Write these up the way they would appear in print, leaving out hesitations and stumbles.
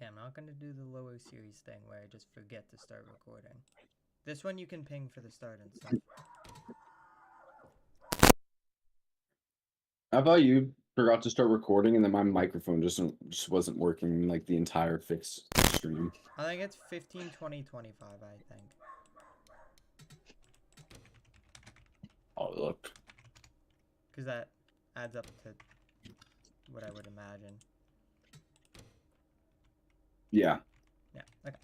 I'm not going to do the lower series thing where I just forget to start recording. This one you can ping for the start and stuff. How about you forgot to start recording and then my microphone just wasn't working like the entire fixed stream? I think it's 15, 20, 25, I think. Oh, look. Because that adds up to what I would imagine. Yeah. Yeah, okay.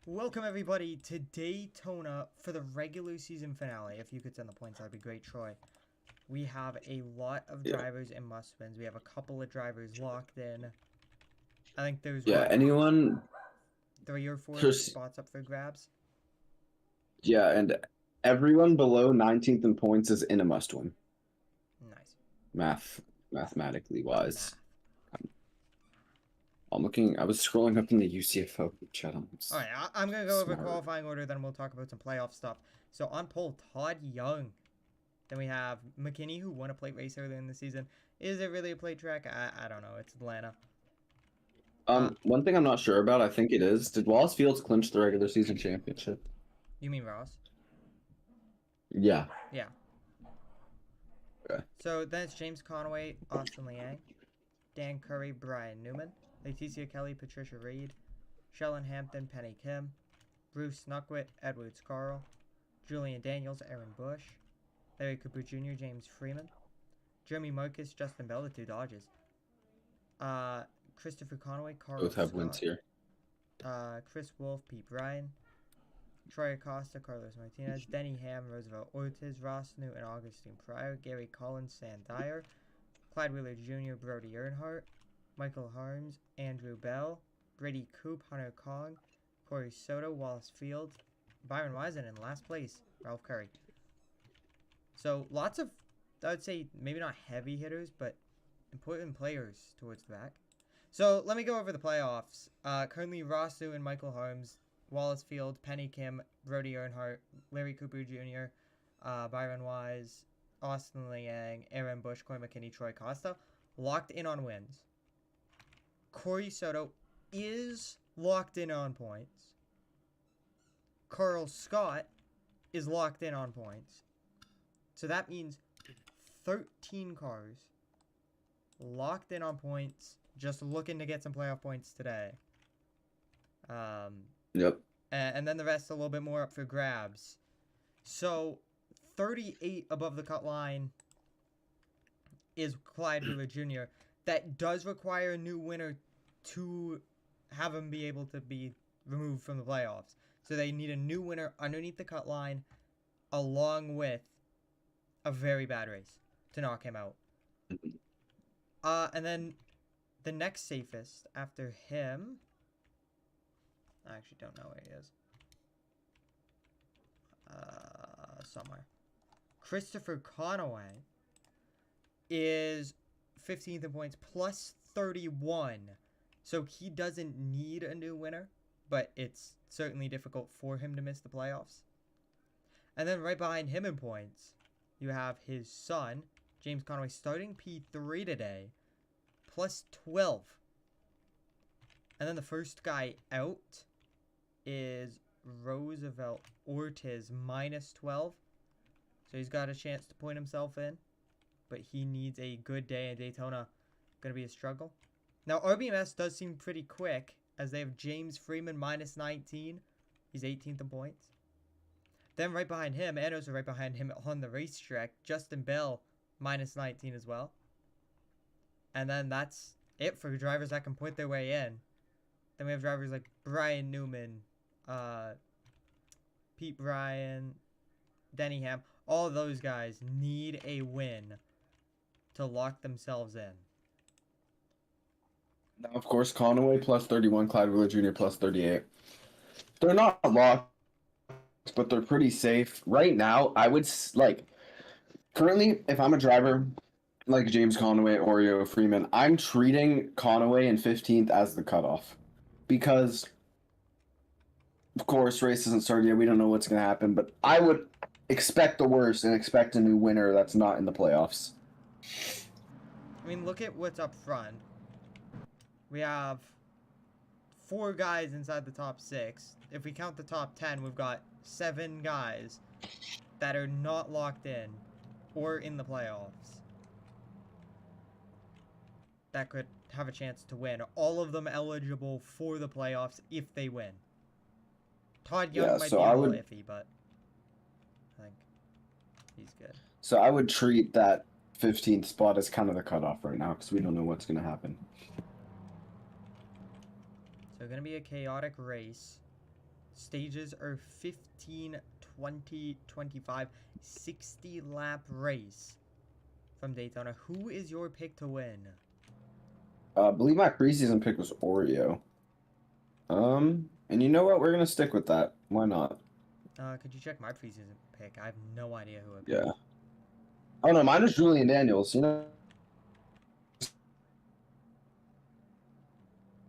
Welcome everybody to Daytona for the regular season finale. If you could send the points, that'd be great, Troy. We have a lot of drivers and must-wins. We have a couple of drivers locked in. I think there's anyone 3 or 4 spots up for grabs. Yeah, and everyone below 19th in points is in a must-win. Nice. Mathematically wise. I was scrolling up in the UCFO chat. Alright, I'm going to go over qualifying order, then we'll talk about some playoff stuff. So on pole, Todd Young. Then we have McKinney, who won a plate race earlier in the season. Is it really a plate track? I don't know. It's Atlanta. One thing I'm not sure about, I think it is, did Wallace Fields clinch the regular season championship? You mean Ross? Yeah. Yeah. Okay. So then it's James Conway, Austin Liang, Dan Curry, Brian Newman, Leticia Kelly, Patricia Reed, Shellen Hampton, Penny Kim, Bruce Snuckwit, Edwards Carl, Julian Daniels, Aaron Bush, Larry Cooper Jr., James Freeman, Jeremy Marcus, Justin Bell, the 2 Dodges, Christopher Conway, Carl Both have Scott, wins here. Chris Wolf, Pete Bryan, Troy Acosta, Carlos Martinez, Denny Ham, Roosevelt Ortiz, Ross Newton, Augustine Pryor, Gary Collins, Sam Dyer, Clyde Wheeler Jr., Brody Earnhardt, Michael Harms, Andrew Bell, Brady Coop, Hunter Kong, Corey Soto, Wallace Field, Byron Wisen in last place, Ralph Curry. So lots of, I would say, maybe not heavy hitters, but important players towards the back. So let me go over the playoffs. Currently, Ross Newton, Michael Harms, Wallace Field, Penny Kim, Brody Earnhardt, Larry Cooper Jr., Byron Wise, Austin Liang, Aaron Bush, Corey McKinney, Troy Costa, locked in on wins. Corey Soto is locked in on points. Carl Scott is locked in on points. So that means 13 cars locked in on points, just looking to get some playoff points today. Yep. And then the rest a little bit more up for grabs. So 38 above the cut line is Clyde Wheeler Jr. That does require a new winner to have him be able to be removed from the playoffs. So they need a new winner underneath the cut line along with a very bad race to knock him out. And then the next safest after him, I actually don't know where he is. Somewhere. Christopher Conway is 15th in points plus 31. So he doesn't need a new winner, but it's certainly difficult for him to miss the playoffs. And then right behind him in points, you have his son, James Conway, starting P3 today, plus 12. And then the first guy out is Roosevelt Ortiz, minus 12. So he's got a chance to point himself in, but he needs a good day in Daytona. Going to be a struggle. Now, RBMS does seem pretty quick, as they have James Freeman, minus 19. He's 18th in points. Then right behind him, and also right behind him on the racetrack, Justin Bell, minus 19 as well. And then that's it for drivers that can put their way in. Then we have drivers like Brian Newman, Pete Bryan, Denny Ham. All those guys need a win to lock themselves in. Now, of course, Conway plus 31, Clyde Wheeler Jr. plus 38. They're not locked, but they're pretty safe. Right now, I would, currently, if I'm a driver like James Conway, Oreo, Freeman, I'm treating Conway in 15th as the cutoff. Because, of course, race hasn't started yet. We don't know what's going to happen, but I would expect the worst and expect a new winner that's not in the playoffs. I mean, look at what's up front. We have 4 guys inside the top 6. If we count the top 10, we've got 7 guys that are not locked in or in the playoffs that could have a chance to win. All of them eligible for the playoffs if they win. Todd Young might be a little iffy, but I think he's good. So I would treat that 15th spot as kind of the cutoff right now because we don't know what's going to happen. So going to be a chaotic race. Stages are 15, 20, 25, 60 lap race from Daytona. Who is your pick to win? I believe my preseason pick was Oreo. And you know what? We're going to stick with that. Why not? Could you check my preseason pick? I have no idea who I picked. Yeah. Oh, no, mine was Julian Daniels. You know,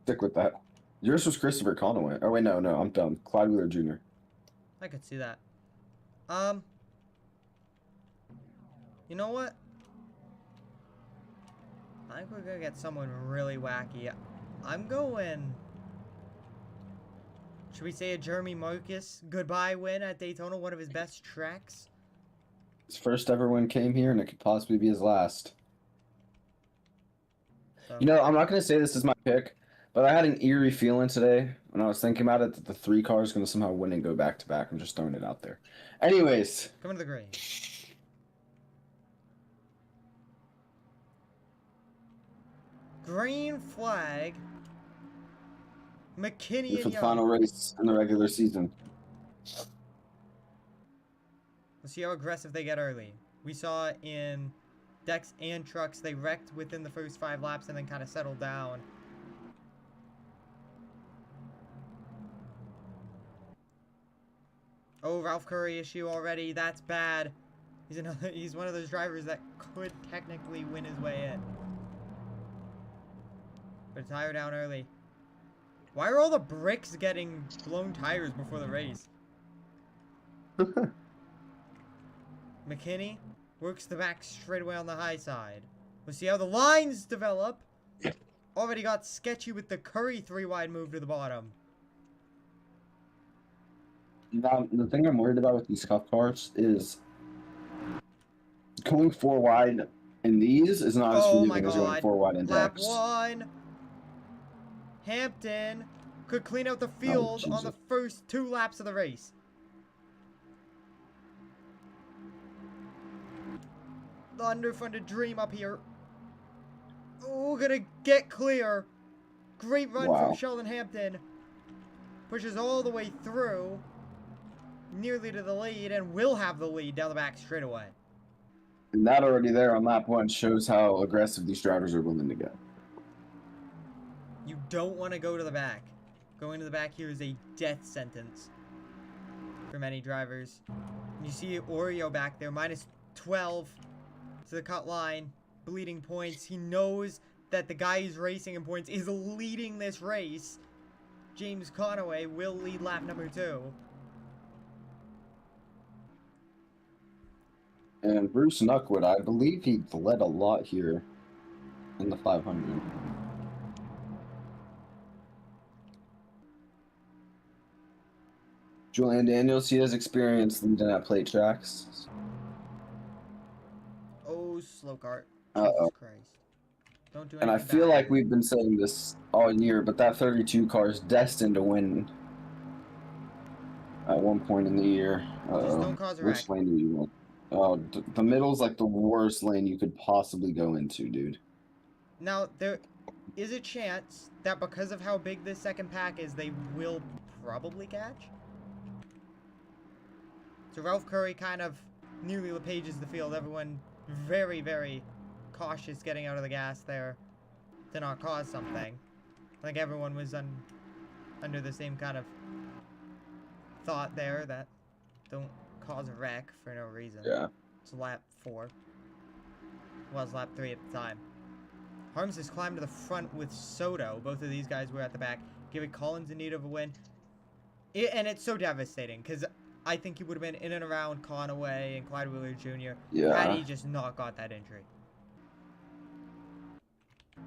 stick with that. Yours was Christopher Conaway. Oh, wait, no, I'm dumb. Clyde Wheeler Jr. I could see that. You know what? I think we're gonna get someone really wacky. I'm going... Should we say a Jeremy Marcus goodbye win at Daytona, one of his best tracks? His first ever win came here, and it could possibly be his last. So. You know, I'm not going to say this is my pick, but I had an eerie feeling today when I was thinking about it that the 3 car is going to somehow win and go back-to-back. I'm just throwing it out there. Anyways. Coming to the green. Green flag. McKinney for and the final race in the regular season. We'll see how aggressive they get early. We saw in decks and trucks, they wrecked within the first 5 laps and then kind of settled down. Oh, Ralph Curry issue already. That's bad. He's one of those drivers that could technically win his way in. But tire down early. Why are all the bricks getting blown tires before the race? McKinney works the back straightaway on the high side. We'll see how the lines develop. Already got sketchy with the Curry 3-wide move to the bottom. Now, the thing I'm worried about with these cup cars is going 4 wide in these is not as forgiving as going 4 wide in Lap decks. 1. Hampton could clean out the field on the first 2 laps of the race. The underfunded dream up here. Oh, gonna get clear. Great run from Sheldon Hampton. Pushes all the way through. Nearly to the lead and will have the lead down the back straightaway. And that already there on lap 1 shows how aggressive these drivers are willing to get. You don't want to go to the back. Going to the back here is a death sentence for many drivers. And you see Oreo back there, minus 12 to the cut line, bleeding points. He knows that the guy he's racing in points is leading this race. James Conaway will lead lap number 2. And Bruce Knuckwood, I believe he led a lot here in the 500. Julian Daniels, he has experience leading at plate tracks. Oh, slow cart. Uh-oh. Jesus Christ. Don't do anything. And I feel like we've been saying this all year, but that 32 car is destined to win at one point in the year. Just don't cause a wreck. Which lane do you want? Oh, the middle's like the worst lane you could possibly go into, dude. Now, there is a chance that because of how big this second pack is, they will probably catch. So Ralph Curry kind of nearly LePages the field. Everyone very, very cautious getting out of the gas there to not cause something. I think everyone was under the same kind of thought there that don't cause a wreck for no reason. Yeah. It's lap 4. Was lap 3 at the time. Harms has climbed to the front with Soto. Both of these guys were at the back, giving Collins in need of a win. And it's so devastating because I think he would have been in and around Conaway and Clyde Wheeler Jr. Had he just not got that injury. You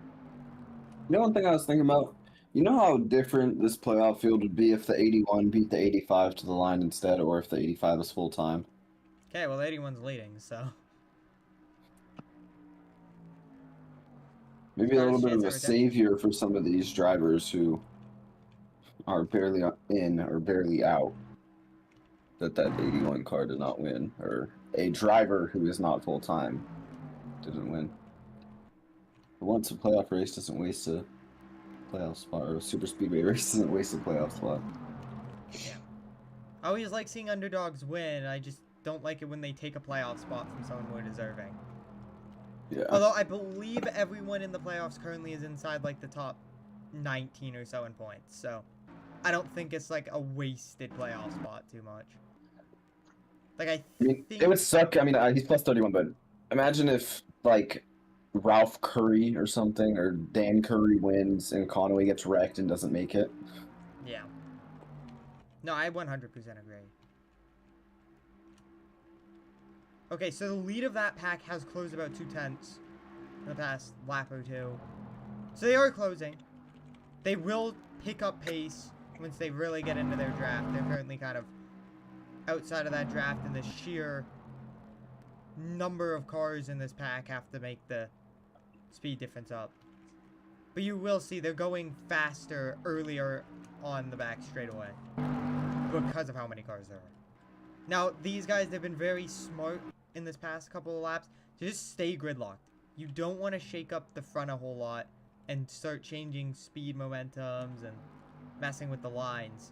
know, one thing I was thinking about, You know how different this playoff field would be if the 81 beat the 85 to the line instead, or if the 85 was full time? Okay, well, 81's leading, so. Maybe a little Smartest bit chance of a at redemption. savior for some of these drivers who are barely in or barely out. That 81 car did not win, or a driver who is not full time didn't win. But once a playoff race doesn't waste a playoff spot, or a super speedway race doesn't waste a playoff spot. Yeah. I always like seeing underdogs win. I just don't like it when they take a playoff spot from someone more deserving. Yeah. Although I believe everyone in the playoffs currently is inside like the top 19 or so in points. So I don't think it's like a wasted playoff spot too much. Like I mean, it would suck. I mean, he's plus 31, but imagine if like Ralph Curry or something, or Dan Curry wins and Conway gets wrecked and doesn't make it. Yeah. No, I 100% agree. Okay, so the lead of that pack has closed about 2/10 in the past lap or two. So they are closing. They will pick up pace once they really get into their draft. They're currently kind of outside of that draft, and the sheer number of cars in this pack have to make the speed difference up. But you will see they're going faster earlier on the back straightaway because of how many cars there are. Now, these guys, they've been very smart in this past couple of laps to just stay gridlocked. You don't want to shake up the front a whole lot and start changing speed momentums and messing with the lines.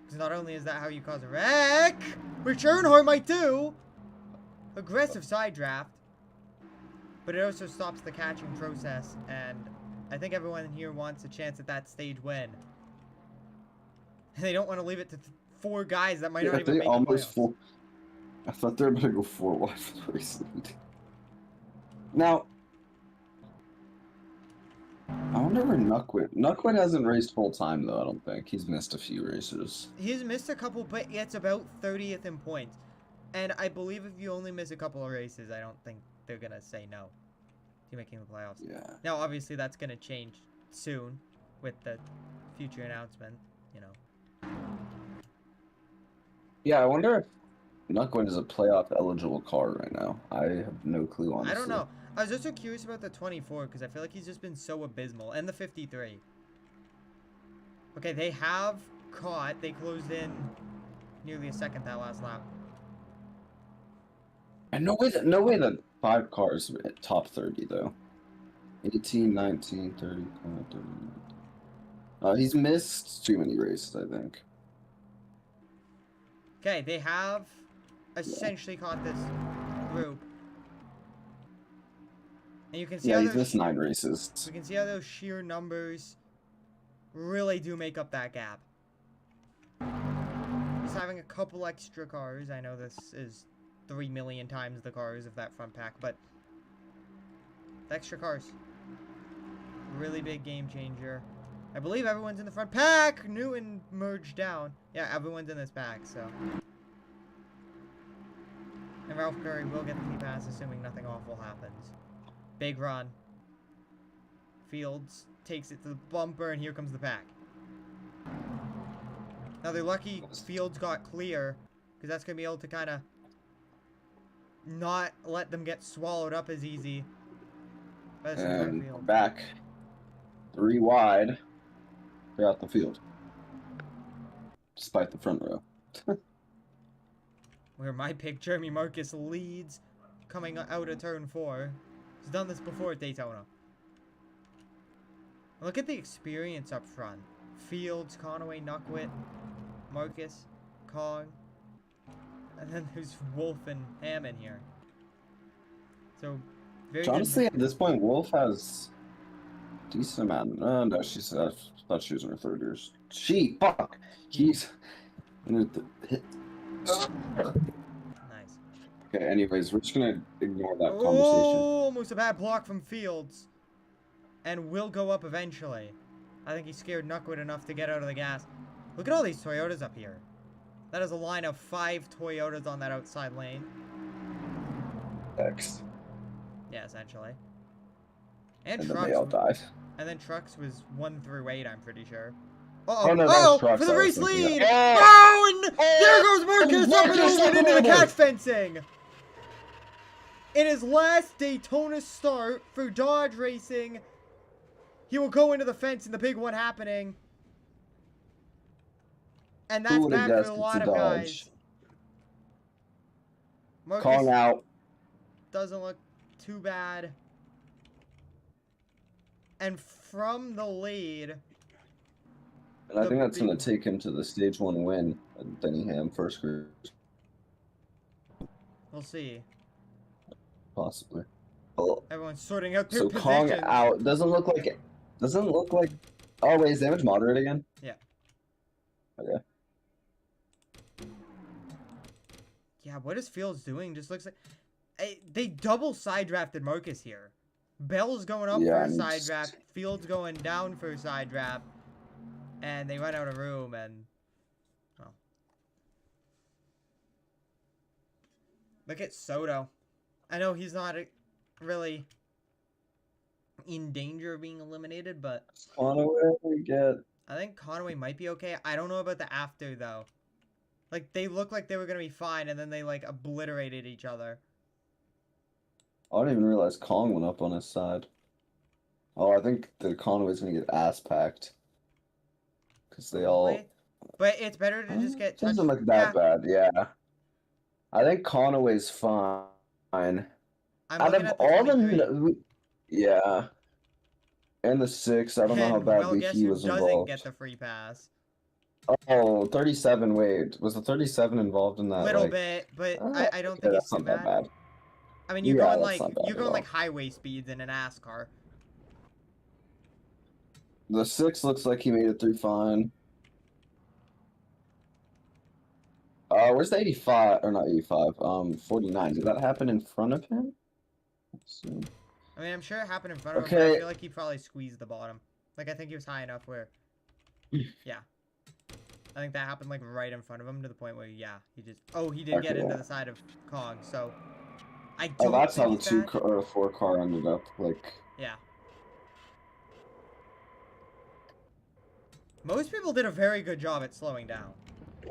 Because not only is that how you cause a wreck, which Earnhardt might do, aggressive side draft, but it also stops the catching process, and I think everyone here wants a chance at that stage win. And they don't want to leave it to 4 guys that might not even make the playoffs. I thought they were going to go 4 wide for the race lead. Now, I wonder where Nuckwit hasn't raced full time, though, I don't think. He's missed a few races. He's missed a couple, but it's about 30th in points. And I believe if you only miss a couple of races, I don't think they're going to say no to making the playoffs. Yeah. Now, obviously, that's going to change soon with the future announcement, you know. Yeah, I wonder if Nuckwin is a playoff eligible car right now. I have no clue, honestly. I don't know. I was also curious about the 24 because I feel like he's just been so abysmal. And the 53. Okay, they have caught. They closed in nearly a second that last lap. And no way that 5 cars were at top 30, though. 18, 19, 30, 39. He's missed too many races, I think. Okay, they have essentially caught this group. And you can see he's missed 9 races. We can see how those sheer numbers really do make up that gap. Just having a couple extra cars. I know this is 3 million times the cars of that front pack, but the extra cars. Really big game changer. I believe everyone's in the front pack. Newton merged down. Yeah, everyone's in this pack, so. And Ralph Curry will get the P-Pass, assuming nothing awful happens. Big run. Fields takes it to the bumper, and here comes the pack. Now, they're lucky Fields got clear, because that's going to be able to kind of not let them get swallowed up as easy. And we're back 3 wide throughout the field, despite the front row. Where my pick, Jeremy Marcus, leads coming out of turn 4. He's done this before at Daytona. Look at the experience up front. Fields, Conway, Nuckwit, Marcus, Kong. And then there's Wolf and Hammond here. So, very good. Honestly, at this point, Wolf has a decent amount. No, I thought she was in her 3rd years. Fuck! He's in hit. Nice. Okay, anyways, we're just gonna ignore that conversation. Oh, almost a bad block from Fields. And will go up eventually. I think he scared Nuckwit enough to get out of the gas. Look at all these Toyotas up here. That is a line of 5 Toyotas on that outside lane. X. Yeah, essentially. And then trucks. they all died. And then trucks was 1 through 8, I'm pretty sure. Oh, Uh-oh. no, that was Uh-oh! trucks For the I was race thinking of. lead! Oh! Oh, and there goes Marcus up and Marcus over into the over. catch fencing! In his last Daytona start for Dodge Racing, he will go into the fence in the big one happening. And that's bad for a lot of guys. Marcus Calling out. doesn't look too bad. And from the lead... And I think that's going to take him to the Stage 1 win at Denningham first group. We'll see. Possibly. Oh. Everyone's sorting out their So positions. Kong out. Doesn't look like it. Doesn't look like... Oh, wait, is damage moderate again? Yeah. Okay. Yeah, what is Fields doing? Just looks like... They double side drafted Marcus here. Bell's going up for a side draft. Fields going down for a side draft. And they run out of room and... Oh. Look at Soto. I know he's not really in danger of being eliminated, but... Conaway we get... I think Conaway might be okay. I don't know about the after, though. Like, they looked like they were going to be fine, and then they, like, obliterated each other. I didn't even realize Kong went up on his side. Oh, I think the Conaway's going to get ass-packed. Because they all... But it's better to just get... Doesn't look that bad, yeah. I think Conaway's fine. Out of all the... Yeah. And the 6, I don't know how badly he was involved. Doesn't get the free pass. Oh, 37, wait. Was the 37 involved in that? Little bit, but I don't think it's too bad. I mean, you're going like highway speeds in an ass car. The 6 looks like he made it through fine. Where's the 85? Or not 85, 49. Did that happen in front of him? Let's see. I mean, I'm sure it happened in front of him, but I feel like he probably squeezed the bottom. Like, I think he was high enough where... Yeah. I think that happened, like, right in front of him to the point where, yeah, he just... Oh, he did get into the side of Kong, so... I don't that's how the think he's bad. 4 car ended up, like... Yeah. Most people did a very good job at slowing down.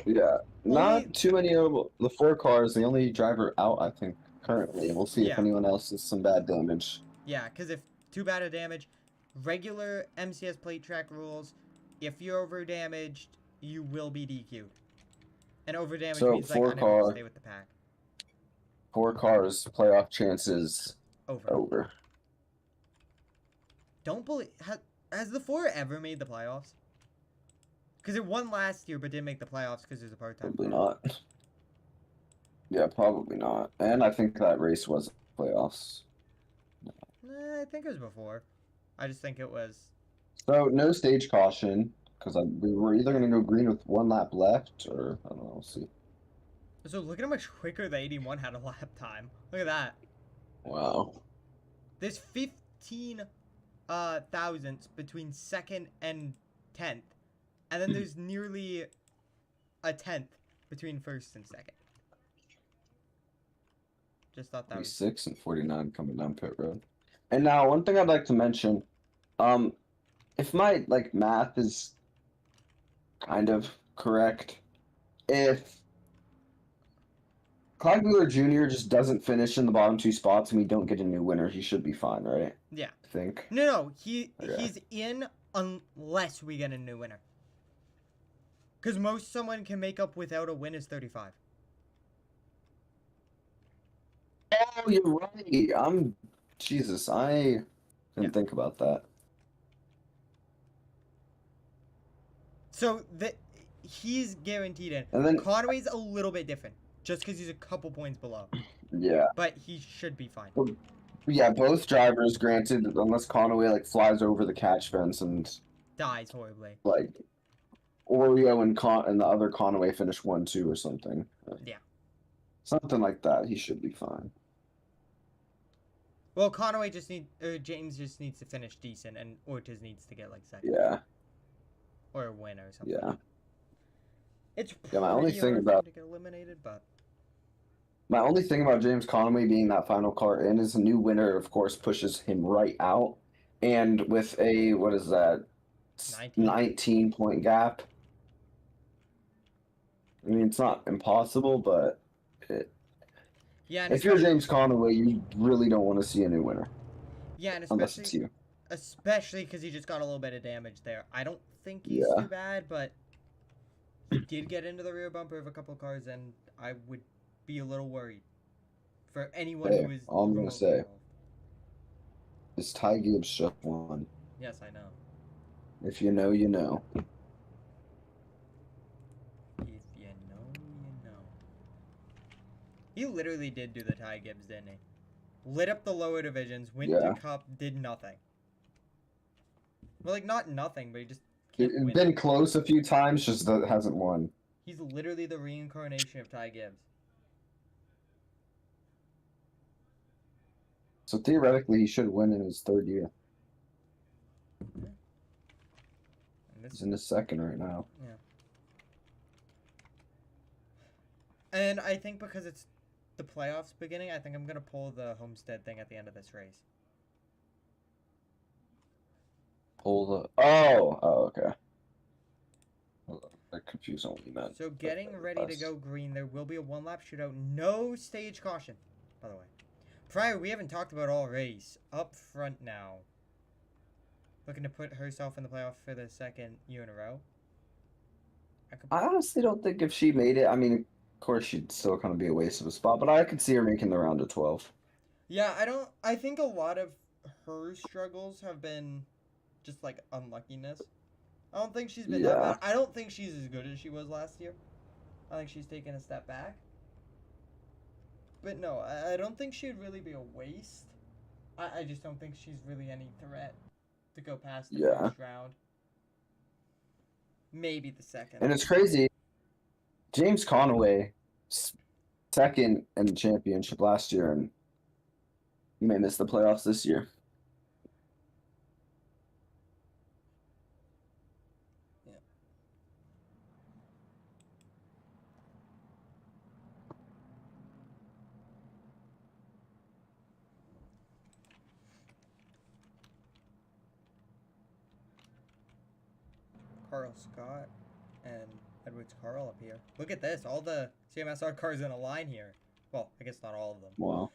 Yeah. Not too many of the 4 cars. The only driver out, I think, currently. We'll see if anyone else has some bad damage. Yeah, because if too bad of damage, regular MCS plate track rules, if you're over damaged, you will be DQ'd. And over damage means like unable to stay with the pack. 4 cars, playoff chances over. Don't believe... Has the 4 ever made the playoffs? Because it won last year, but didn't make the playoffs because there's a part-time. Probably not. Yeah, probably not. And I think that race was playoffs. I think it was before. I just think it was... So, no stage caution, because we were either going to go green with 1 lap left, or, I don't know, we'll see. So, look at how much quicker the 81 had a lap time. Look at that. Wow. There's 15 thousandths between 2nd and 10th. And then there's nearly a 10th between 1st and 2nd. Just thought that was... 46 and 49 coming down pit road. And now, one thing I'd like to mention, if my, like, math is kind of correct, if Clyde Wheeler Jr. just doesn't finish in the bottom 2 spots and we don't get a new winner, he should be fine, right? Yeah. I think. No, he's in unless we get a new winner. Because most someone can make up without a win is 35. Oh, you're right. Jesus, I didn't think about that. So he's guaranteed in. And then Conway's a little bit different, just because he's a couple points below. Yeah. But he should be fine. Well, yeah, both drivers, granted, unless Conway like flies over the catch fence and dies horribly. Like Oreo and the other Conway finish 1-2 or something. Yeah. Something like that. He should be fine. Well, James just needs to finish decent, and Ortiz needs to get like 2nd. Yeah. Or a win or something. Yeah. It's my only thing about to get eliminated, but my only thing about James Conway being that final car in is a new winner, of course, pushes him right out. and with a, what is that, 19. 19-point gap. I mean, it's not impossible, but Yeah, and if you're especially, James Conaway, you really don't want to see a new winner, yeah, and unless it's you. especially because he just got a little bit of damage there. I don't think he's Yeah. too bad, but he did get into the rear bumper of a couple cars, and I would be a little worried for anyone Hey, who is all I'm gonna remotely say involved. is Ty Gibbs just won. Yes, I know. If you know, you know. If you know, you know. He literally did do the Ty Gibbs, didn't he? Lit up the lower divisions, went to Yeah. Cup, did nothing. Well, like, not nothing, but he just kept It's winning. been close a few times, just that hasn't won. He's literally the reincarnation of Ty Gibbs. So theoretically, he should win in his third year. And this, He's in his second right now. yeah. And I think because it's the playoffs beginning, I think I'm going to pull the Homestead thing at the end of this race. Pull the. Oh, okay. I'm confused on what you meant. So getting ready to go green, there will be a one-lap shootout. No stage caution, by the way. Pryor, we haven't talked about all race. Up front now. Looking to put herself in the playoff for the second year in a row. I honestly don't think if she made it, I mean, of course she'd still kind of be a waste of a spot, but I could see her making the round of 12. Yeah, I think a lot of her struggles have been just like unluckiness. I don't think she's been that bad. I don't think she's as good as she was last year. I think she's taken a step back. But no, I don't think she'd really be a waste. I just don't think she's really any threat to go past the first round. Maybe the second. And it's crazy. James Conaway, second in the championship last year, and he may miss the playoffs this year. Yeah. Carl Scott and Edwards Carl up here. Look at this. All the CMSR cars in a line here. Well, I guess not all of them. Wow.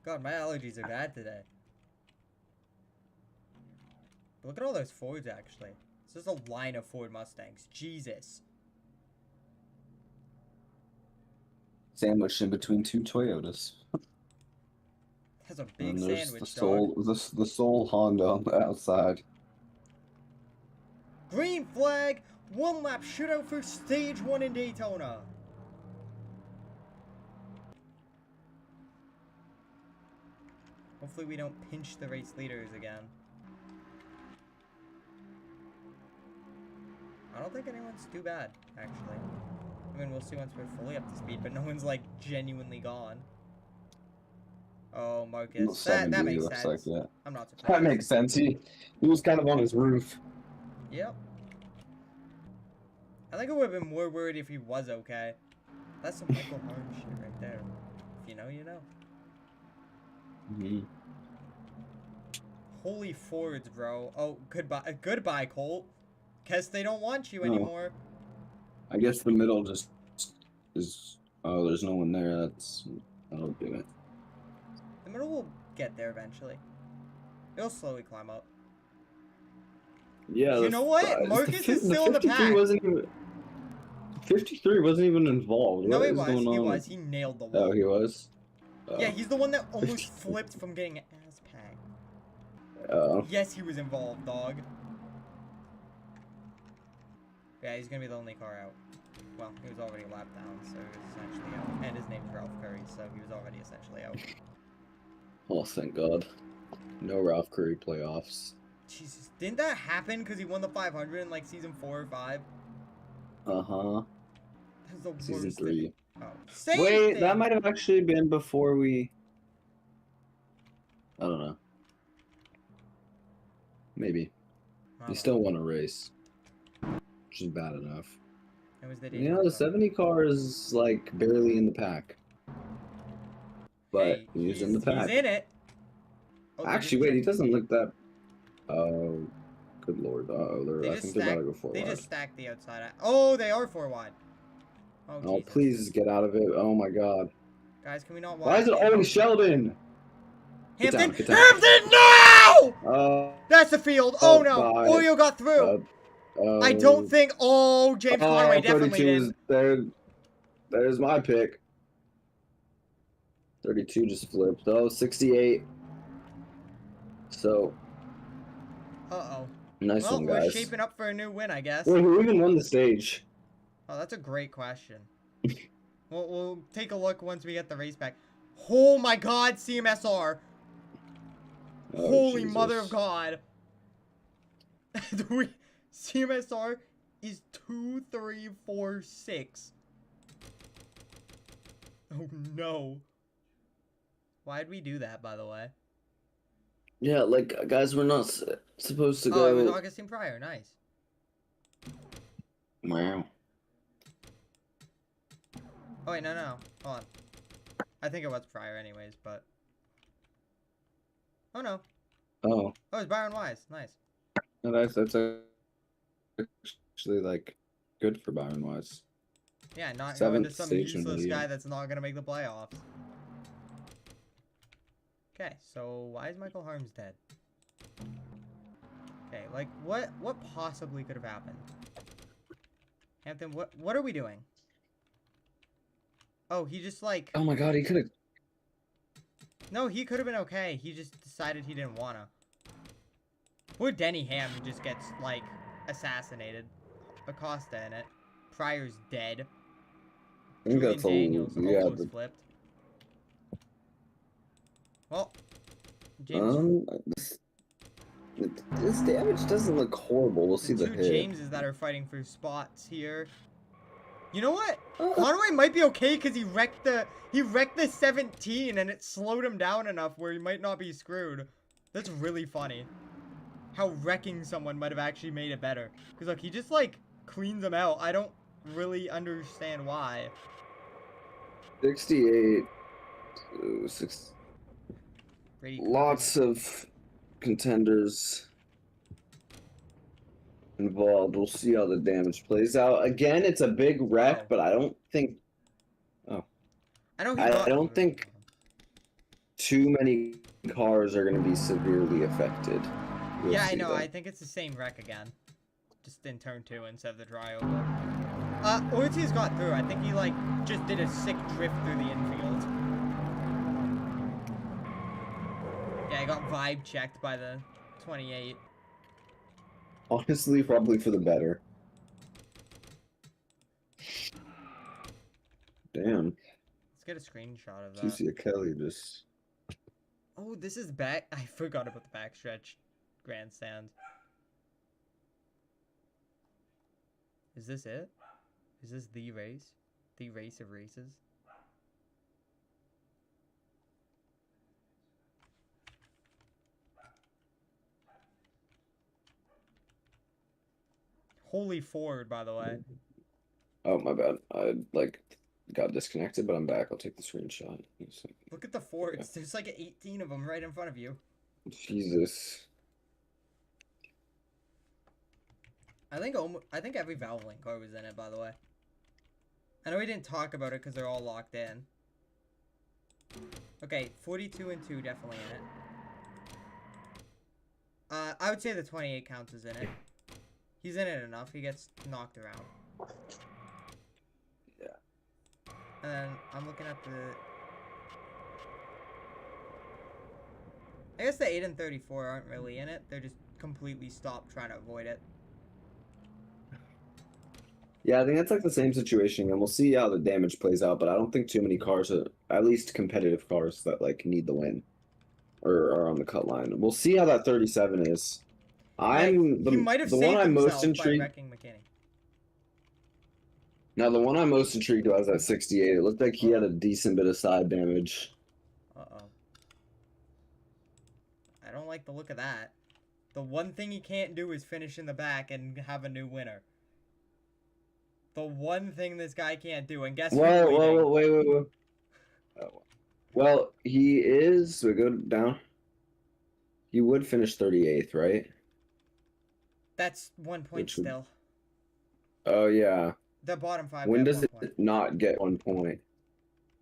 God, my allergies are bad today. But look at all those Fords, actually. This is a line of Ford Mustangs. Jesus. Sandwiched in between two Toyotas. That's a big and there's sandwich, the sole Honda on the outside. Green flag, one lap shootout for stage 1 in Daytona. Hopefully we don't pinch the race leaders again. I don't think anyone's too bad, actually. I mean, we'll see once we're fully up to speed, but no one's, like, genuinely gone. Oh, Marcus. That makes sense. Like that. I'm not surprised. That makes sense. He was kind of on his roof. Yep. I think I would have been more worried if he was okay. That's some Michael Harm shit right there. If you know, you know. Mm-hmm. Holy Fords, bro. Oh, goodbye, Colt. Guess they don't want you anymore. I guess the middle just is. Oh, there's no one there. That'll do it. The middle will get there eventually. It'll slowly climb up. Yeah. You know what? Marcus is still in the pack. 53 wasn't even involved. No, what he is was. going He on? was. He nailed the wall. Oh, he was? Yeah, he's the one that almost flipped from getting an ass pack. Oh. Yes, he was involved, dog. Yeah, he's gonna be the only car out. Well, he was already lapped down, so he was essentially out. And his name's Ralph Curry, so he was already essentially out. Oh, thank God. No Ralph Curry playoffs. Jesus, didn't that happen because he won the 500 in like season 4 or 5? Uh-huh. That was the Season worst 3. thing. Oh, same Wait, thing. that might have actually been before we... I don't know. Maybe. He still won a race. Which is bad enough. It was the You know, the 70 car is, like, barely in the pack. but Hey, he's in the pack. He's in it. Oh, Actually, wait, he doesn't look that. Oh, good lord. I think they're about to go 4 They wide. just stacked the outside. Oh, they are 4 wide. Oh, Oh, Jesus. please get out of it. Oh my god. Guys, can we not watch? Why is it always Sheldon? Hampton! Get down. Hampton, no! That's the field. Oh, no. Bye. Oyo got through. I don't think. Oh, James Conway definitely 32 did. is there. There's my pick. 32 just flipped. Oh, 68. So. Uh-oh. Nice Well, one, we're guys. shaping up for a new win, I guess. Wait, who even won the stage? Oh, that's a great question. We'll take a look once we get the race back. Oh my god, CMSR. Oh, Holy Jesus. mother of God. CMSR is 2, 3, 4, 6. Oh no. Why'd we do that, by the way? Yeah, like, guys, we're not supposed to go. Oh, it was Augustine Pryor. Nice. Wow. Oh, wait, no. Hold on. I think it was Pryor anyways, but... Oh, no. Oh. Oh, it's Byron Wise. Nice. No, that's actually, like, good for Byron Wise. Yeah, not going to some stage useless guy that's not going to make the playoffs. Okay, so why is Michael Harms dead? Okay, like, what possibly could have happened? Hampton, what are we doing? Oh, he just, like... Oh my god, he could have... No, he could have been okay. He just decided he didn't wanna. Poor Denny Ham just gets, like, assassinated. Acosta in it. Pryor's dead. I think Julian that's Daniels yeah, almost flipped. Well, James... This damage doesn't look horrible. We'll see the two hit. Jameses that are fighting for spots here. You know what? Conway might be okay because he wrecked the 17 and it slowed him down enough where he might not be screwed. That's really funny. How wrecking someone might have actually made it better. Because look, he just like cleans them out. I don't really understand why. 68. Lots Cooper. of contenders involved. We'll see how the damage plays out. Again, it's a big wreck, but I don't think. Oh, I know. I don't think too many cars are going to be severely affected. Yeah, I know. Though. I think it's the same wreck again, just in turn 2 instead of the dry over. Ortiz got through. I think he like just did a sick drift through the infield. Yeah, I got vibe checked by the 28. Honestly, probably for the better. Damn. Let's get a screenshot of that. You see a Kelly just... Oh, this is back... I forgot about the backstretch grandstand. Is this it? Is this the race? The race of races? Holy Ford, by the way. Oh, my bad. I, like, got disconnected, but I'm back. I'll take the screenshot. Look at the Fords. Yeah. There's like 18 of them right in front of you. Jesus. I think every Valvoline car was in it, by the way. I know we didn't talk about it because they're all locked in. Okay, 42 and 2 definitely in it. I would say the 28 counts as in it. He's in it enough. He gets knocked around. Yeah. And then I'm looking at the... I guess the 8 and 34 aren't really in it. They're just completely stopped trying to avoid it. Yeah, I think that's like the same situation, and we'll see how the damage plays out, but I don't think too many cars, at least competitive cars, that like need the win or are on the cut line. We'll see how that 37 is. He might have saved himself by wrecking McKinney. Now, the one I'm most intrigued about is at 68. It looked like he had a decent bit of side damage. Uh-oh. I don't like the look of that. The one thing he can't do is finish in the back and have a new winner. The one thing this guy can't do, and guess who's leading? Wait. Oh. Well, he is. So we go down. He would finish 38th, right? That's 1 point Which would. still. Oh yeah. The bottom five When get does 1 point. it not get 1 point?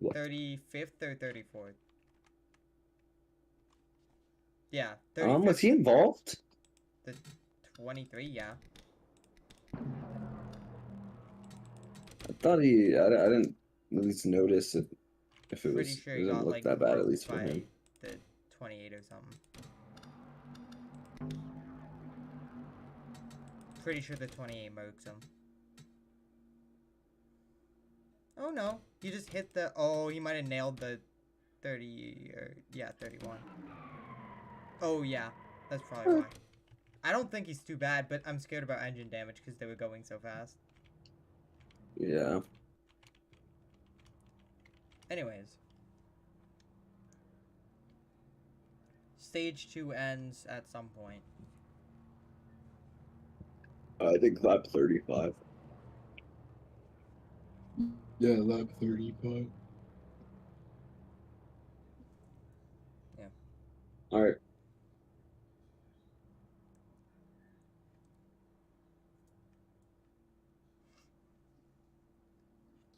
What? 35th or 34th? Yeah, Was 35th. he involved? The 23, yeah. I thought he. I didn't at least notice if it Pretty was. sure It he didn't got look like that bad, at murked least for by him. the 28 or something. Pretty sure the 28 murks him. Oh no, he just hit the. Oh, he might have nailed the 30 or yeah, 31. Oh yeah, that's probably why. I don't think he's too bad, but I'm scared about engine damage because they were going so fast. Yeah. Anyways. Stage 2 ends at some point. I think lap 35. Yeah, lap 35. Yeah. All right.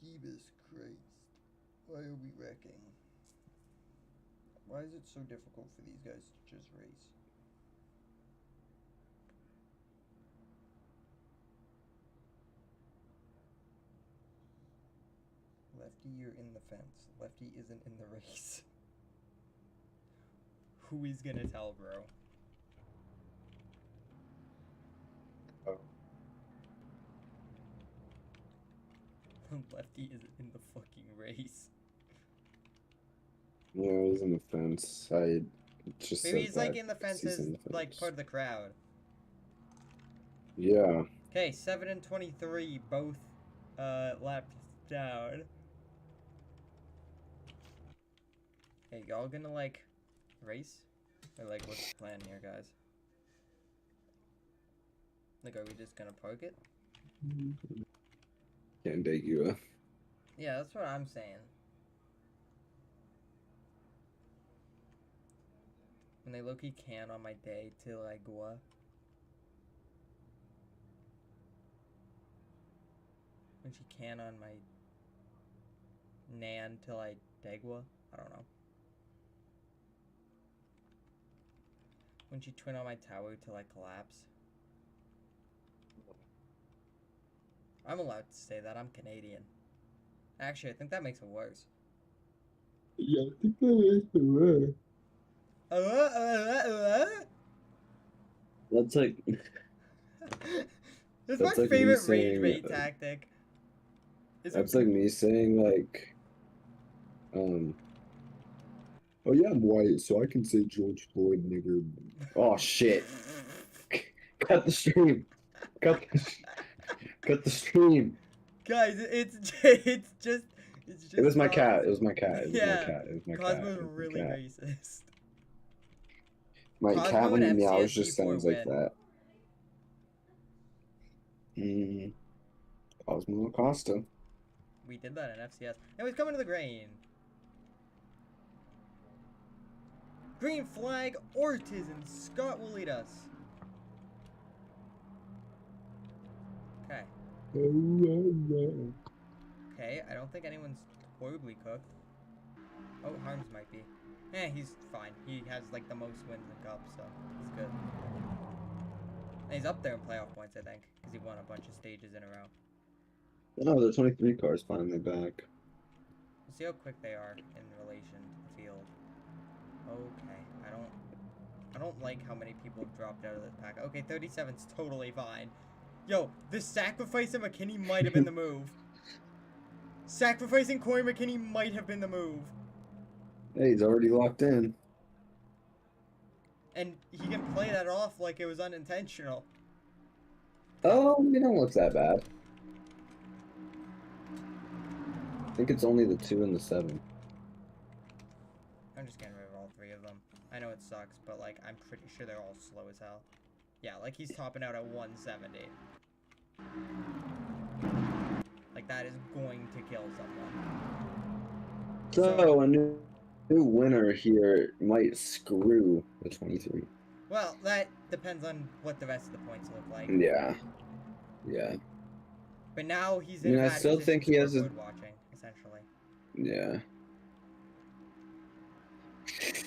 Jesus Christ. Why are we wrecking? Why is it so difficult for these guys to just race? Lefty, you're in the fence. Lefty isn't in the race. Who is gonna tell, bro? Oh. Lefty isn't in the fucking race. Yeah, he's in the fence. I just Maybe said he's like that in the 'cause fence he's as in the like fence. part of the crowd. Yeah. Okay, 7 and 23 both lapped down. Hey, y'all gonna like race? Or like what's the plan here, guys? Like, are we just gonna park it? Can't date you. Yeah, that's what I'm saying. When they low-key can on my day till I go. When she can on my nan till I degwa. I don't know. When she twin on my tower till I collapse. I'm allowed to say that. I'm Canadian. Actually, I think that makes it worse. Yeah, I think that is the way. That's like. That's That's my like me favorite rage saying. bait tactic. That's like me saying like. Oh yeah, I'm white, so I can say George Floyd nigger. Oh shit! Cut the stream. Cut. Cut the stream. Guys, it's just It was my Cosmo. cat. It was my cat. It was my Yeah, cat. It was my cat. Cosmo's It was my really cat. racist. My cat Cosmo when and he meows MCS just S7 sounds like win. that. Cosmo Acosta. We did that in FCS. And we've coming to the green. Green flag, Ortiz and Scott will lead us. Okay. Okay, I don't think anyone's horribly cooked. Oh, Harms might be. He's fine. He has like the most wins in Cup, so he's good. And he's up there in playoff points, I think, because he won a bunch of stages in a row. No, the 23 car's finally back. We'll see how quick they are in relation to the field. Okay, I don't like how many people have dropped out of this pack. Okay, 37's totally fine. Yo, this sacrifice of McKinney might have been the move. Sacrificing Corey McKinney might have been the move. Hey, he's already locked in. And he can play that off like it was unintentional. Oh, you don't look that bad. I think it's only the 2 and the 7. I'm just getting rid of all three of them. I know it sucks, but like I'm pretty sure they're all slow as hell. Yeah, like he's topping out at 170. Like that is going to kill someone. So, a new new winner here might screw the 23. Well, that depends on what the rest of the points look like. Yeah. Yeah. But now he's I in mean, a I bad still position think he has a... scoreboard watching, essentially. Yeah.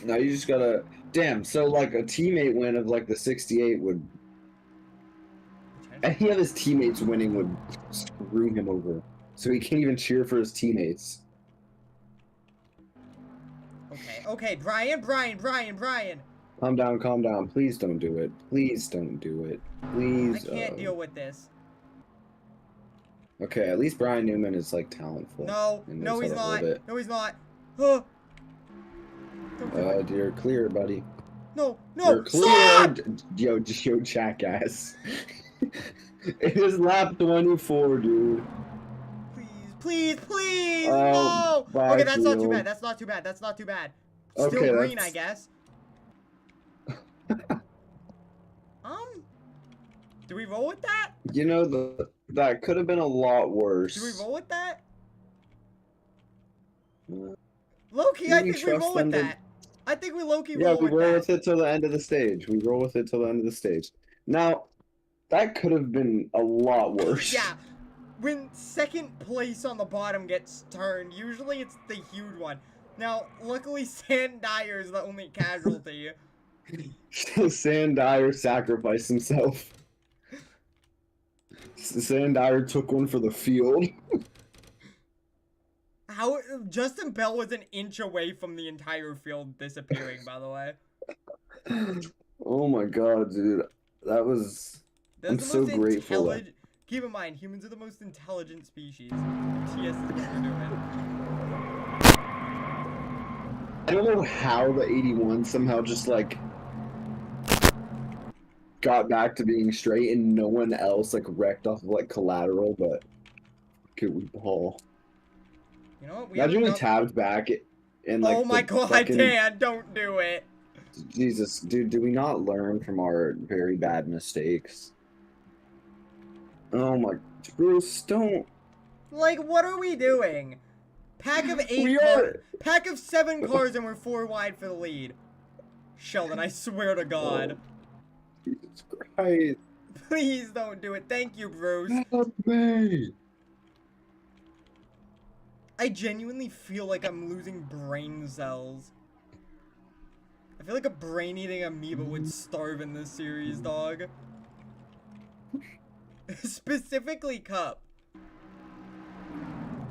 Now you just gotta... Damn, so like a teammate win of like the 68 would... Any of his teammates winning would screw him over. So he can't even cheer for his teammates. Okay, Brian. Calm down, calm down. Please don't do it. Please don't do it. Please. I can't deal with this. Okay, at least Brian Newman is like talentful. No, he's not. No, he's not. You're clear, buddy. No, You're clear. Stop! Yo, jackass. It is lap 24, dude. Please. No. Okay, that's not too bad. Still Okay, green, I guess. Do we roll with that? You know, that could have been a lot worse. Do we roll with that? Low-key, I think we roll with that. I think we low-key roll with that. Yeah, we roll with it till the end of the stage. Now, that could have been a lot worse. Yeah. When second place on the bottom gets turned, usually it's the huge one. Now, luckily, Sand Dyer is the only casualty. Sand Dyer sacrificed himself. Sand Dyer took one for the field. How Justin Bell was an inch away from the entire field disappearing, by the way. Oh my god, dude. That was... I'm so grateful. Keep in mind, humans are the most intelligent species. TS is what we're doing. I don't know how the 81 somehow just, like, got back to being straight and no one else, like, wrecked off of, like, collateral, but... Could we ball? You know what? Imagine we tabbed back and, like, oh my god, fucking... Dan, don't do it! Jesus, dude, do we not learn from our very bad mistakes? Oh my... Bruce, don't... Like, what are we doing? Pack of 8 cars. Pack of 7 cars and we're 4 wide for the lead. Sheldon, I swear to God. Oh, Jesus Christ. Please don't do it. Thank you, Bruce. Help me. I genuinely feel like I'm losing brain cells. I feel like a brain-eating amoeba would starve in this series, dog. Specifically Cup.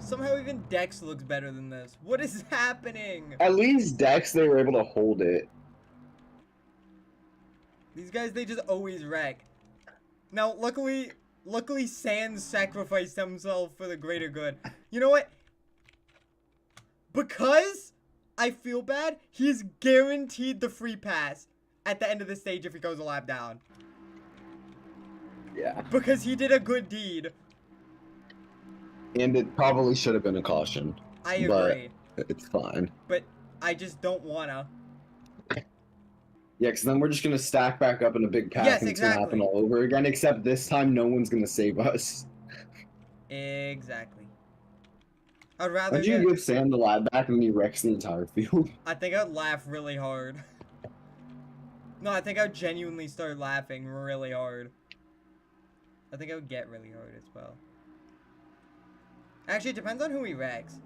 Somehow even Dex looks better than this. What is happening? At least Dex, they were able to hold it. These guys, they just always wreck. Now, luckily Sans sacrificed himself for the greater good. You know what? Because I feel bad, he's guaranteed the free pass at the end of the stage if he goes a lap down. Yeah. Because he did a good deed. And it probably should have been a caution. I agree. But it's fine. But I just don't wanna. Yeah, because then we're just going to stack back up in a big pack and it's going to happen all over again, except this time no one's going to save us. Exactly. I'd rather Would you give Sam the lap back and he wrecks the entire field? I think I'd laugh really hard. No, I think I'd genuinely start laughing really hard. I think I would get really hard as well. Actually, it depends on who he wrecks.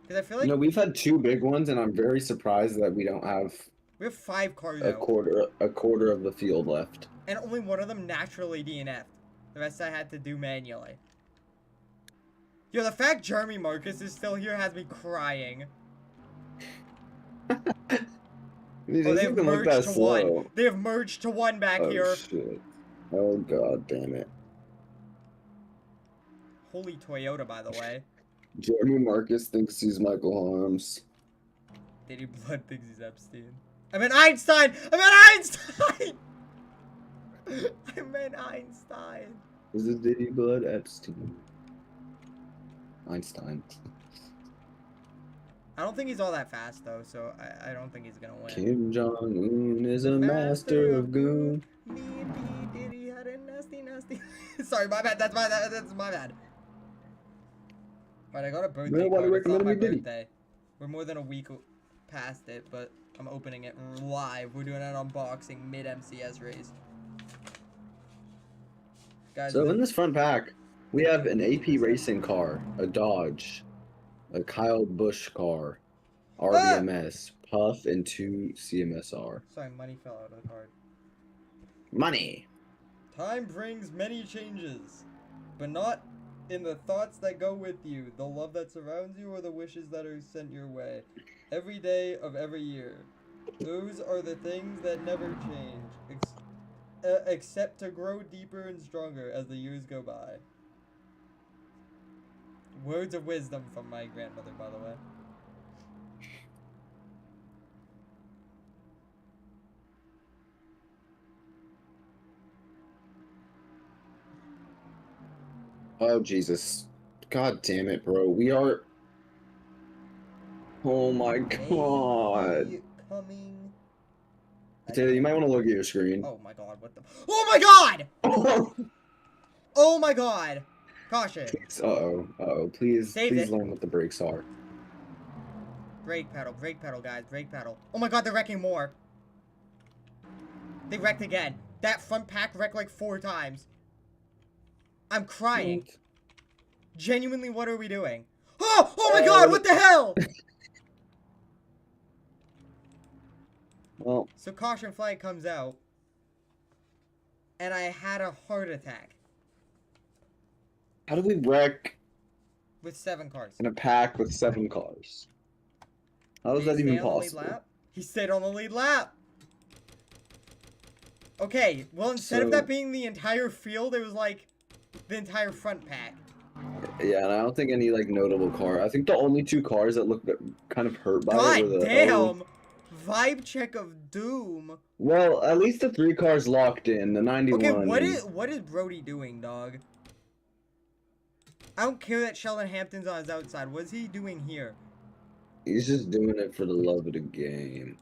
Because I feel like... No, we've had 2 big ones, and I'm very surprised that we don't have... We have 5 cars a quarter of the field left. And only one of them naturally DNF'd. The rest I had to do manually. Yo, the fact Jeremy Marcus is still here has me crying. Oh, they have merged to 1. They have merged to 1 back here. Shit. Oh, god damn it. Holy Toyota, by the way. Jeremy Marcus thinks he's Michael Holmes. Diddy Blood thinks he's Epstein. I meant Einstein! I meant Einstein! Is it Diddy Blood Epstein? Einstein. I don't think he's all that fast, though, so I don't think he's gonna win. Kim Jong-un is a master of goon. Me and P. Diddy had a nasty. Sorry, my bad. That's my bad. Alright, I got a birthday Nobody card. It's not recommended my me Diddy. birthday. We're more than a week past it, but I'm opening it live. We're doing an unboxing mid MCS race. Guys, So in this front pack, we have an AP Racing car, a Dodge, a Kyle Busch car, RBMS, Puff, and 2 CMSR. Sorry, money fell out of the card. Money. Time brings many changes, but not in the thoughts that go with you, the love that surrounds you, or the wishes that are sent your way. Every day of every year. Those are the things that never change, except to grow deeper and stronger as the years go by. Words of wisdom from my grandmother, by the way. Oh, Jesus. God damn it, bro. We are... Oh my god. Maybe coming. Taylor, you might want to look at your screen. Oh my god, what the... Oh my god! Oh my god! Caution. Uh-oh. Uh-oh. Please, Saved please it. learn what the brakes are. Brake pedal, guys, brake pedal. Oh my god, they're wrecking more. They wrecked again. That front pack wrecked like 4 times. I'm crying. What? Genuinely, what are we doing? Oh! Oh my god, what the hell? Well, So caution flag comes out. And I had a heart attack. how do we wreck With 7 cars. in a pack with 7 cars? How is Did that he even stay on the lead possible? lap? He stayed on the lead lap. Okay, well, instead of that being the entire field, it was like the entire front pack. Yeah, and I don't think any like notable car. I think the only 2 cars that looked kind of hurt by it were God the damn! Vibe check of doom. Well, at least the 3 cars locked in. The 91. Okay, what is Brody doing, dog? I don't care that Sheldon Hampton's on his outside. What's he doing here? He's just doing it for the love of the game.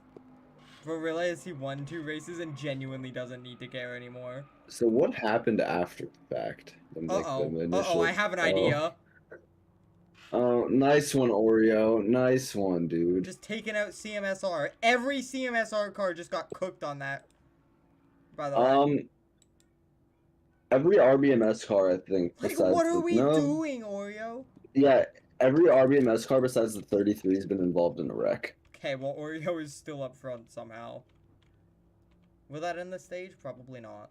For realize he won 2 races and genuinely doesn't need to care anymore. So what happened after the fact? Uh-oh, I have an idea. Oh, nice one, Oreo. Nice one, dude. Just taking out CMSR. Every CMSR car just got cooked on that. By the way. Every RBMS car, I think. Like, what are we doing, Oreo? Yeah, every RBMS car besides the 33 has been involved in a wreck. Okay, well, Oreo is still up front somehow. Will that end the stage? Probably not.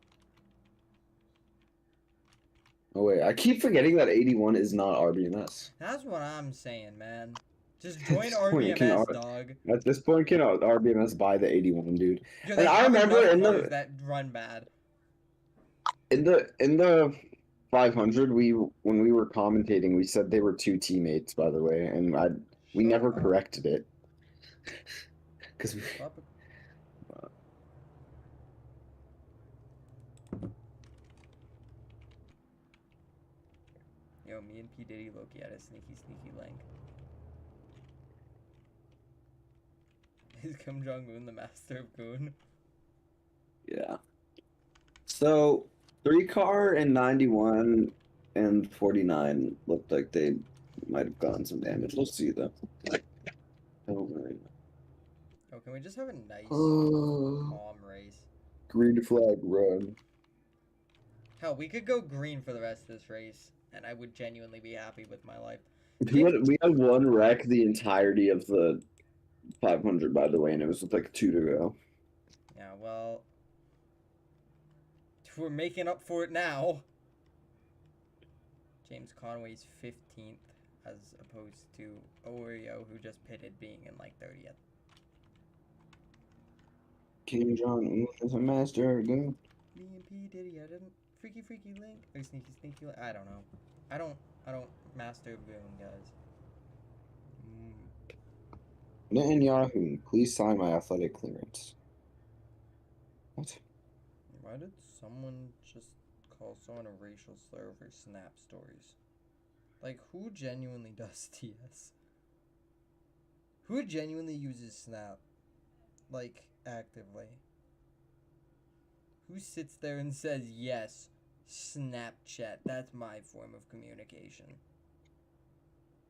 Oh, wait. I keep forgetting that 81 is not RBMS. That's what I'm saying, man. Just join RBMS, dog. At this point, can RBMS buy the 81, dude? Yo, And I remember in the... that run bad. In the 500, when we were commentating, we said they were 2 teammates, by the way, and we never corrected it. Because we... Yo, me and P. Diddy Loki had a sneaky link. Is Kim Jong-un the master of goon? Yeah. So, 3-car and 91 and 49 looked like they might have gotten some damage. We'll see, though. Don't worry. Oh, can we just have a nice, calm race? Green flag run. Hell, we could go green for the rest of this race, and I would genuinely be happy with my life. We had 1 wreck the entirety of the 500, by the way, and it was with like 2 to go. Yeah, well, we're making up for it now. James Conway's 15th, as opposed to Oreo, who just pitted being in like 30th. Kim Jong-un is a master of goon. Me and P. Diddy, I didn't freaky link or sneaky link. I don't know. I don't master of goon, guys. Netanyahu, please sign my athletic clearance. What? Why did someone just call someone a racial slur over Snap stories? Like, who genuinely does TS? Who genuinely uses Snap? Like, actively? Who sits there and says, yes, Snapchat. That's my form of communication.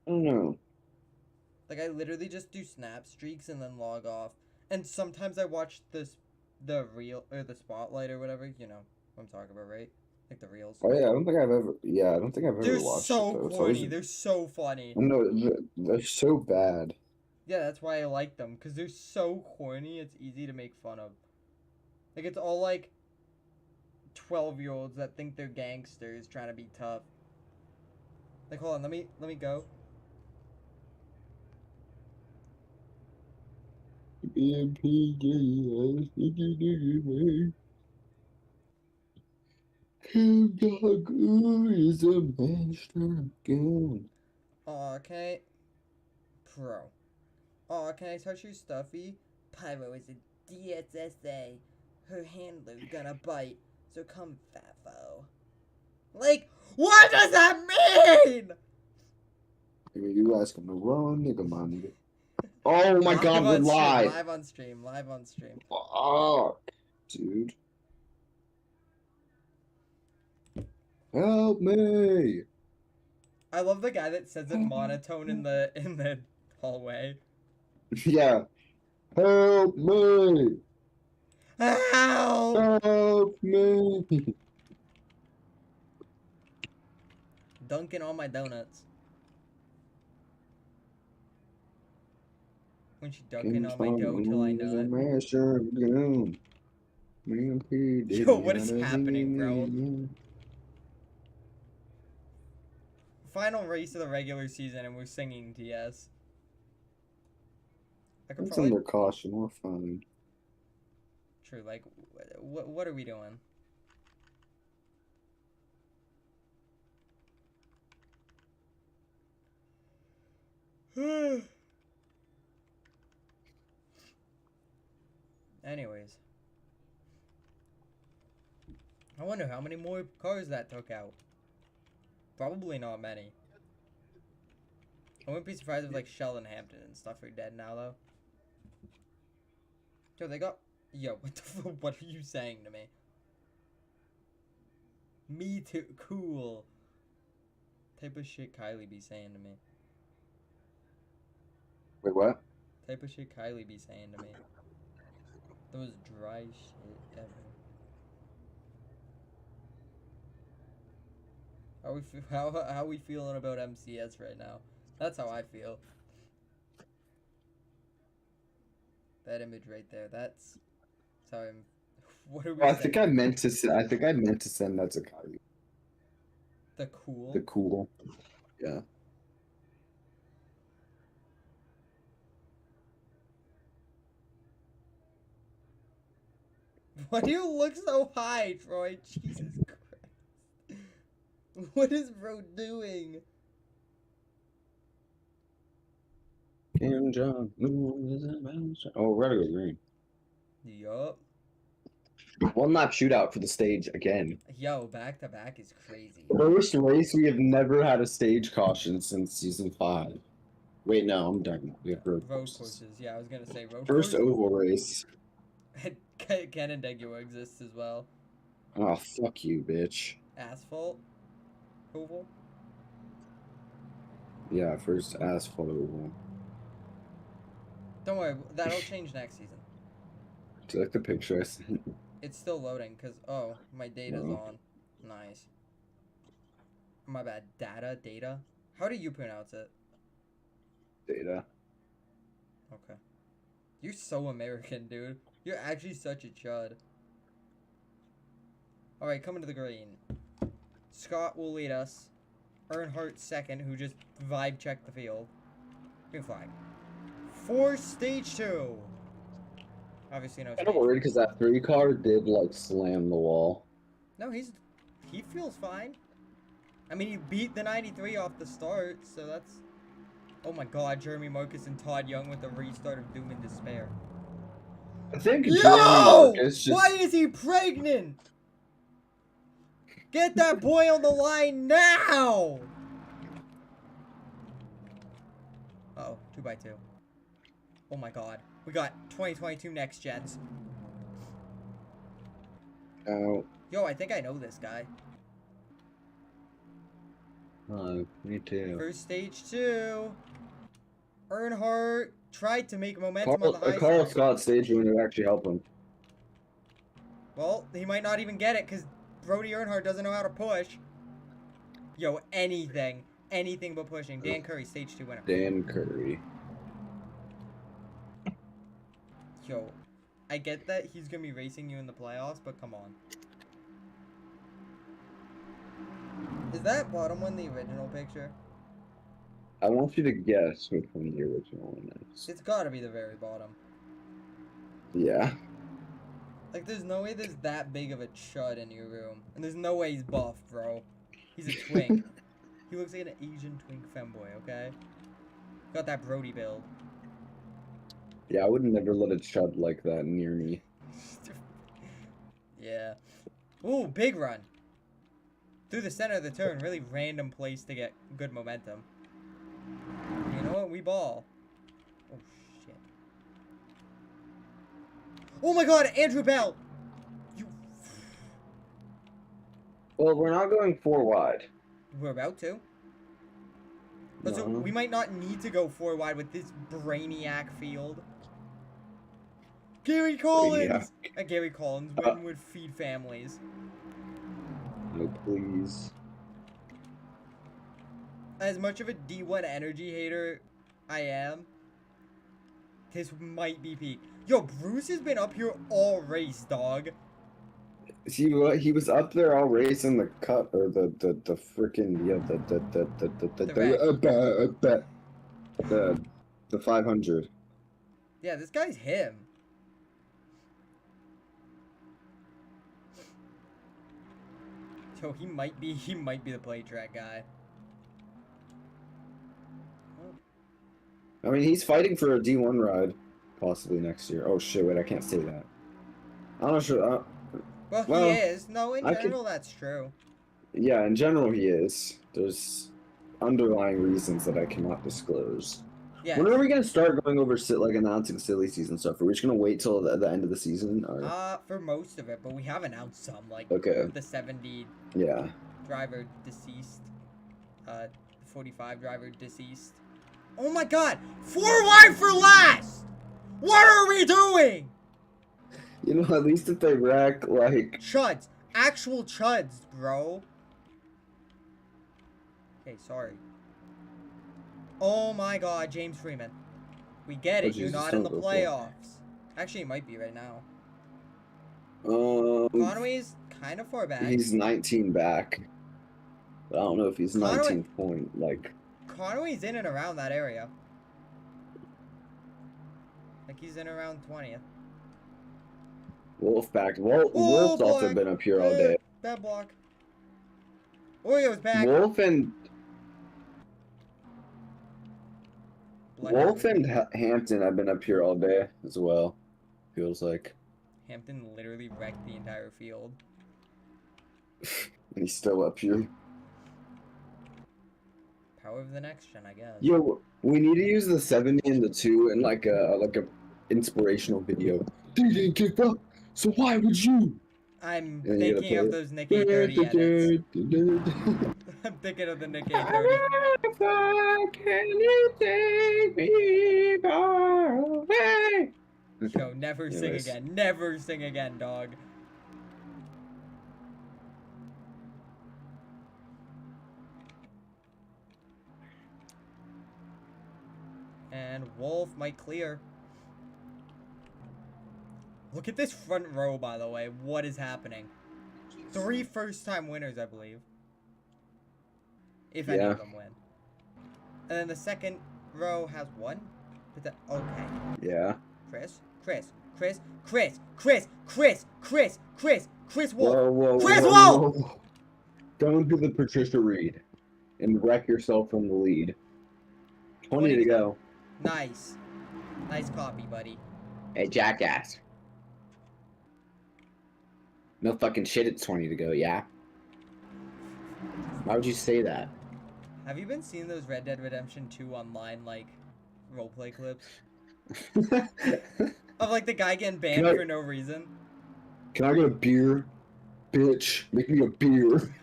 I don't know. Like, I literally just do snap streaks and then log off. And sometimes I watch the reel, or the spotlight or whatever, you know what I'm talking about, right? Like the reels. Oh yeah, I don't think I've ever. Yeah, I don't think I've ever They're watched it so though. It's always. corny. They're so funny. No, they're so bad. Yeah, that's why I like them, because they're so corny, it's easy to make fun of. Like, it's all like 12-year-olds that think they're gangsters trying to be tough. Like, hold on, let me go. Is a master again. Aw, can I... Pro. Aw, can I touch your stuffy? Pyro is a DSSA. Her handler's gonna bite, so come, Fafo. Like, what does that mean? You ask him to run, nigga, my nigga. Oh my god, we're live. Live on stream, live on stream. Fuck, dude. Help me. I love the guy that says it monotone in the hallway. Yeah. Help me. Help! Help me. Dunking all my donuts. When she dunking on my dough till I know it. Master again. Yo, what is happening, bro? Final race of the regular season and we're singing TS. I could It's probably... under caution, we're fine. True, like, what are we doing? Anyways. I wonder how many more cars that took out. Probably not many. I wouldn't be surprised if, like, Sheldon Hampton and stuff are dead now, though. Yo, they got... Yo, what the fuck? What are you saying to me? Me too. Cool. Type of shit Kylie be saying to me. Wait, what? Type of shit Kylie be saying to me. Those dry shit ever. How we feeling about MCS right now? That's how I feel. That image right there. That's how I'm. What are we? I think I meant to send that to Kylie. The cool. The cool. Yeah. Why do you look so high, Troy? Jesus Christ. What is bro doing? Kim Jong. Oh, we're gonna go green. Yup. One lap shootout for the stage again. Yo, back to back is crazy. First race, we have never had a stage caution since season 5. Wait, no, I'm done. We have road courses. Yeah, I was gonna say road First courses. oval race. Canandaigua exists as well. Oh, fuck you, bitch. Asphalt? Oval? Yeah, first asphalt oval. Don't worry, that'll change next season. Do you like the picture I sent? It's still loading, because, oh, my data's on. Nice. My bad. Data? How do you pronounce it? Data. Okay. You're so American, dude. You're actually such a chud. Alright, coming to the green. Scott will lead us. Earnhardt second, who just vibe checked the field. Green flag. For stage 2. Obviously no stage. I'm worried because that 3 car did, like, slam the wall. No, he feels fine. I mean, he beat the 93 off the start, so that's... Oh my god, Jeremy Marcus and Todd Young with the restart of Doom and Despair. I think Yo! Why is he pregnant? Get that boy on the line now! Uh-oh, 2x2. Oh my god. We got 2022 next gens. Oh. Yo, I think I know this guy. Me too. First stage 2. Earnhardt tried to make momentum on the high Carl side. Scott stage would actually help him. Well, he might not even get it because Brody Earnhardt doesn't know how to push. Yo, anything. Anything but pushing. Dan Curry, stage 2 winner. Dan Curry. Yo, I get that he's going to be racing you in the playoffs, but come on. Is that bottom one the original picture? I want you to guess which one the original one is. It's got to be the very bottom. Yeah. Like, there's no way there's that big of a chud in your room. And there's no way he's buff, bro. He's a twink. He looks like an Asian twink femboy, okay? Got that Brody build. Yeah, I would never let a chud like that near me. Yeah. Ooh, big run. Through the center of the turn. Really random place to get good momentum. You know what? We ball. Oh, shit. Oh my god, Andrew Bell! You... Well, we're not going 4 wide. We're about to. But so we might not need to go 4 wide with this brainiac field. Gary Collins! Gary Collins would feed families. No, please. As much of a D1 energy hater I am, this might be peak. Yo, Bruce has been up here all race, dog. He was up there all racing the cup or the freaking the 500. Yeah, this guy's him. So he might be the plate track guy. I mean, he's fighting for a D1 ride, possibly next year. Oh shit! Wait, I can't say that. I'm not sure. Well, he is. No, in general, that's true. Yeah, in general, he is. There's underlying reasons that I cannot disclose. Yeah. When are we gonna start going over announcing silly season stuff? Are we just gonna wait till the end of the season? Or? For most of it, but we have announced some, like the 70 driver deceased, 45 driver deceased. Oh my god! 4 wide for last! What are we doing? You know, at least if they wreck, like... Chuds. Actual chuds, bro. Okay, sorry. Oh my god, James Freeman. We get it, you're not in the playoffs. Actually, he might be right now. Conway's kind of far back. He's 19 back. But I don't know if he's 19 point, like... Conway's in and around that area. Like, he's in around 20th. Wolf back. Wolf's also been up here all day. Bad block. Oreo's back. Wolf and Hampton have been up here all day as well. Feels like. Hampton literally wrecked the entire field. And he's still up here. Power of the next gen, I guess. Yo, we need to use the 70 and the 2 in like a inspirational video. They didn't give up, so why would you? I'm thinking of those Nick 830 edits. I'm thinking of the Nick 830. Can you take me far away? Yo, never sing again. Never sing again, dog. And Wolf might clear. Look at this front row, by the way. What is happening? 3 first-time winners, I believe. If any of them win. And then the second row has 1. Okay. Yeah. Chris Wolf. Whoa, Chris Wolf! Don't do the Patricia Reed and wreck yourself from the lead. 20 to go. Nice. Nice copy, buddy. Hey, jackass. No fucking shit, it's 20 to go, yeah? Why would you say that? Have you been seeing those Red Dead Redemption 2 online, like, roleplay clips? Of, like, the guy getting banned for no reason? Can I get a beer? Bitch, make me a beer.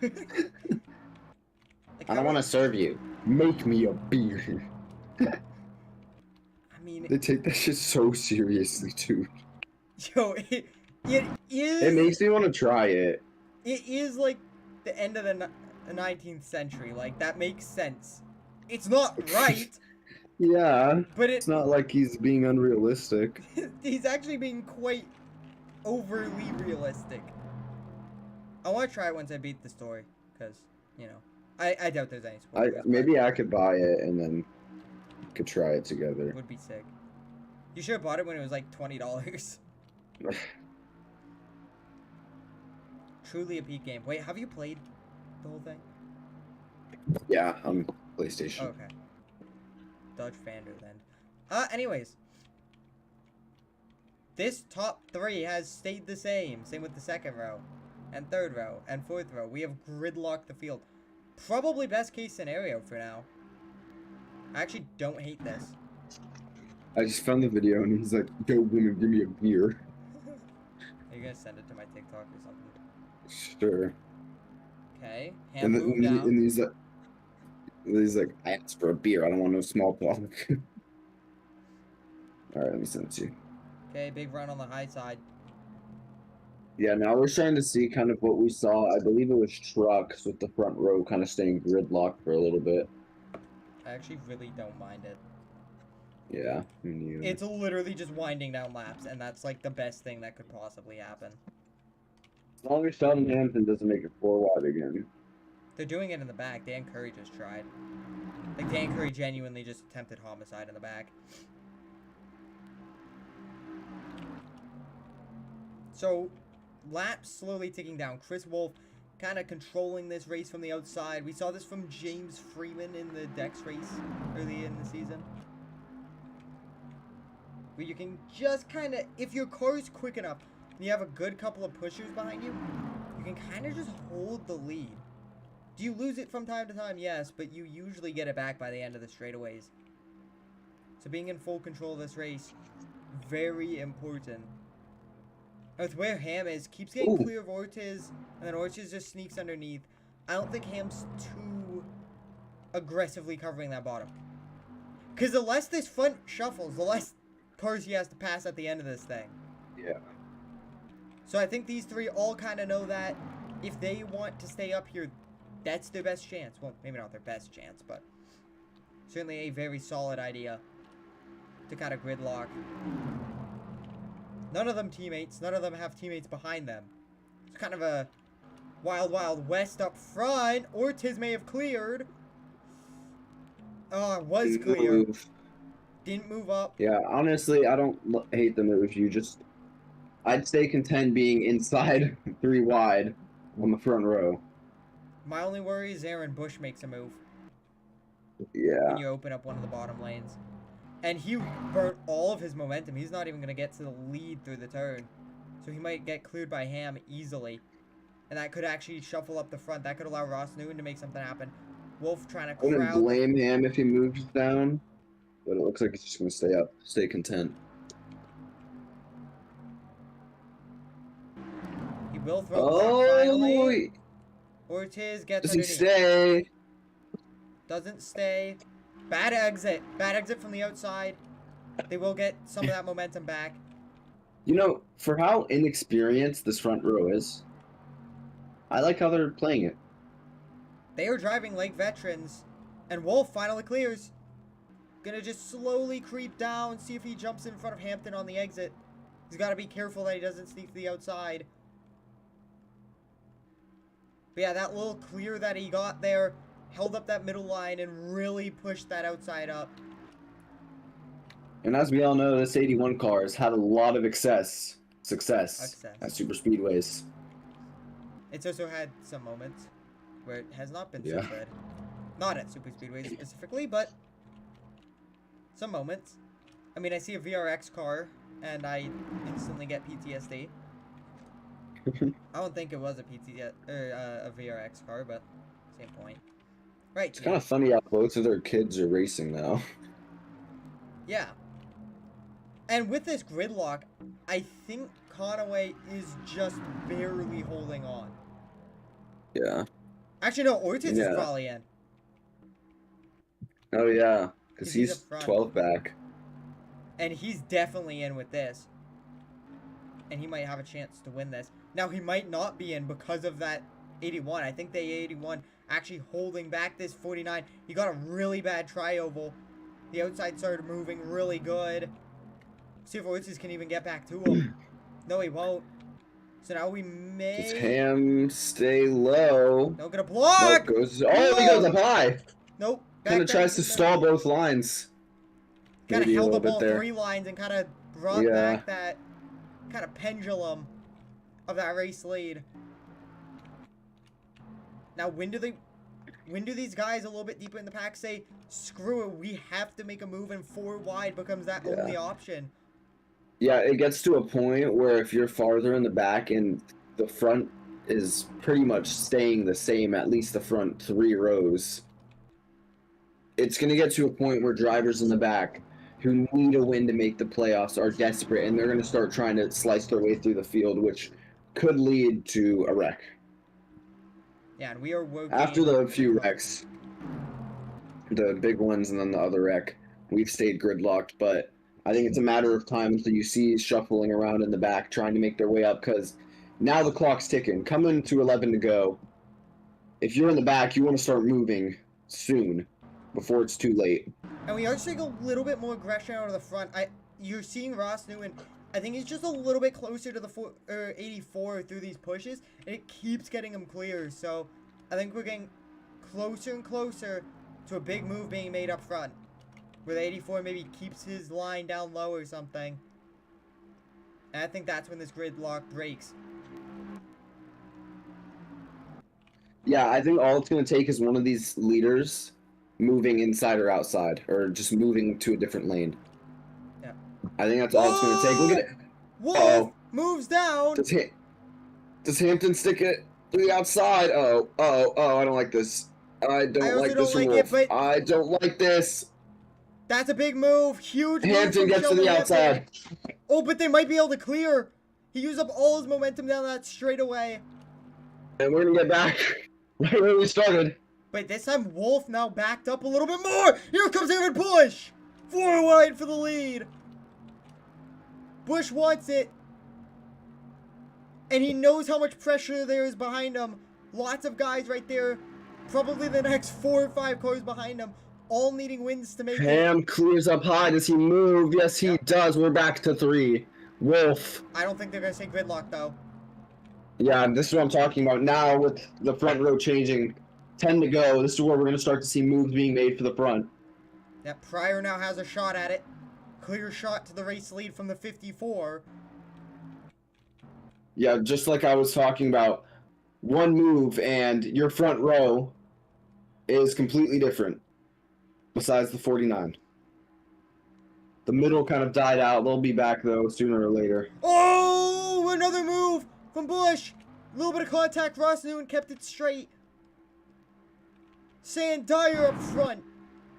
I don't want to serve you. Make me a beer. I mean, They take that shit so seriously, dude. yo, it It is. makes me want to try it. It is like the end of the 19th century. Like that makes sense. It's not right, Yeah. but It's not like he's being unrealistic. he's actually being quite overly realistic. I want to try it once I beat the story, because, you know, I doubt there's any spoilers. Maybe I could buy it and then could try it together. Would be sick. You should have bought it when it was like $20. Truly a peak game. Wait, have you played the whole thing? Yeah, on PlayStation. Oh, okay. Dodge Vanderland. Anyways. This top 3 has stayed the same. Same with the second row. And third row. And fourth row. We have gridlocked the field. Probably best case scenario for now. I actually don't hate this. I just found the video and he's like, "Yo, woman, give me a beer." Are you gonna send it to my TikTok or something? Sure. Okay. Hand move down. And he's like, "I asked for a beer. I don't want no small talk." All right, let me send it to you. Okay, big run on the high side. Yeah, now we're trying to see kind of what we saw. I believe it was trucks with the front row kind of staying gridlocked for a little bit. I actually really don't mind it. Yeah. It's literally just winding down laps, and that's like the best thing that could possibly happen. As long as Sheldon Hampton doesn't make it 4 wide again. They're doing it in the back. Dan Curry just tried. Like, Dan Curry genuinely just attempted homicide in the back. So, laps slowly ticking down. Chris Wolf kind of controlling this race from the outside. We saw this from James Freeman in the Dex race early in the season. Where you can just kind of, if your car is quick enough, and you have a good couple of pushers behind you, you can kind of just hold the lead. Do you lose it from time to time? Yes, but you usually get it back by the end of the straightaways. So being in full control of this race, very important. With where Ham is, keeps getting clear of Ortiz, and then Ortiz just sneaks underneath. I don't think Ham's too aggressively covering that bottom. Because the less this front shuffles, the less cars he has to pass at the end of this thing. Yeah. So I think these three all kind of know that if they want to stay up here, that's their best chance. Well, maybe not their best chance, but certainly a very solid idea to kind of gridlock. None of them teammates. None of them have teammates behind them. It's kind of a wild, wild west up front. Ortiz may have cleared. Oh, was clear. Didn't move up. Yeah, honestly, I don't hate the move. I'd stay content being inside 3 wide on the front row. My only worry is Aaron Bush makes a move. Yeah. When you open up one of the bottom lanes. And he burnt all of his momentum. He's not even going to get to the lead through the turn. So he might get cleared by Ham easily. And that could actually shuffle up the front. That could allow Ross Newton to make something happen. Wolf trying to crowd. I wouldn't blame Ham if he moves down. But it looks like he's just going to stay up. Stay content. He will throw finally. Ortiz gets Does he underneath. stay? Doesn't stay. Bad exit. Bad exit from the outside. They will get some of that momentum back. You know, for how inexperienced this front row is, I like how they're playing it. They are driving like veterans. And Wolf finally clears. Gonna just slowly creep down, see if he jumps in front of Hampton on the exit. He's got to be careful that he doesn't sneak to the outside. But yeah, that little clear that he got there held up that middle line and really pushed that outside up. And as we all know, this 81 car has had a lot of success at super speedways. It's also had some moments where it has not been so good. Not at super speedways specifically, but some moments. I mean, I see a VRX car and I instantly get PTSD. I don't think it was a a VRX car, but same point. Right. It's kind of funny how both of their kids are racing now. Yeah. And with this gridlock, I think Conaway is just barely holding on. Yeah. Actually, no, Ortiz is probably in. Oh yeah, because he's up he's front. 12 back. And he's definitely in with this. And he might have a chance to win this. Now, he might not be in because of that 81. I think the 81 actually holding back this 49. He got a really bad tri-oval. The outside started moving really good. See if Ortiz can even get back to him. No, he won't. So now we may... Does Ham stay low? No, gonna block! Nope, goes... Oh, he goes up high! Nope. Kind of tries to stall both lines. Kind of Maybe a held little up bit all there. 3 lines and kind of brought back that kind of pendulum of that race lead. Now, when do these guys a little bit deeper in the pack say, screw it, we have to make a move, and 4 wide becomes that only option? Yeah, it gets to a point where if you're farther in the back and the front is pretty much staying the same, at least the front 3 rows, it's going to get to a point where drivers in the back who need a win to make the playoffs are desperate, and they're going to start trying to slice their way through the field, which could lead to a wreck. Yeah, and we are working... After the few wrecks, the big ones and then the other wreck, we've stayed gridlocked, but I think it's a matter of time until you see shuffling around in the back trying to make their way up, because now the clock's ticking. Coming to 11 to go. If you're in the back, you want to start moving soon before it's too late. And we are seeing a little bit more aggression out of the front. You're seeing Ross Newman. I think he's just a little bit closer to the 84 through these pushes, and it keeps getting him clear. So I think we're getting closer and closer to a big move being made up front, where the 84 maybe keeps his line down low or something. And I think that's when this gridlock breaks. Yeah, I think all it's going to take is one of these leaders moving inside or outside, or just moving to a different lane. Yeah. I think that's all it's going to take. Look at it. Wolf moves down. Does Hampton stick it to the outside? Oh, I don't like this. I don't like this from Wolf. I don't like this. That's a big move. Huge move. Hampton gets to the outside. Oh, but they might be able to clear. He used up all his momentum down that straightaway. And we're going to get back right where we started. But this time, Wolf now backed up a little bit more. Here comes Aaron Bush. 4 wide for the lead. Bush wants it. And he knows how much pressure there is behind him. Lots of guys right there. Probably the next 4 or 5 cars behind him. All needing wins to make it. Ham clears up high. Does he move? Yes, he does. We're back to 3. Wolf. I don't think they're going to say gridlock, though. Yeah, this is what I'm talking about. Now, with the front row changing, 10 to go, this is where we're going to start to see moves being made for the front. Yeah, Pryor now has a shot at it. Clear shot to the race lead from the 54. Yeah, just like I was talking about, one move and your front row is completely different, besides the 49. The middle kind of died out. They'll be back, though, sooner or later. Oh, another move from Bush. A little bit of contact. Ross Newman kept it straight. Sandier up front.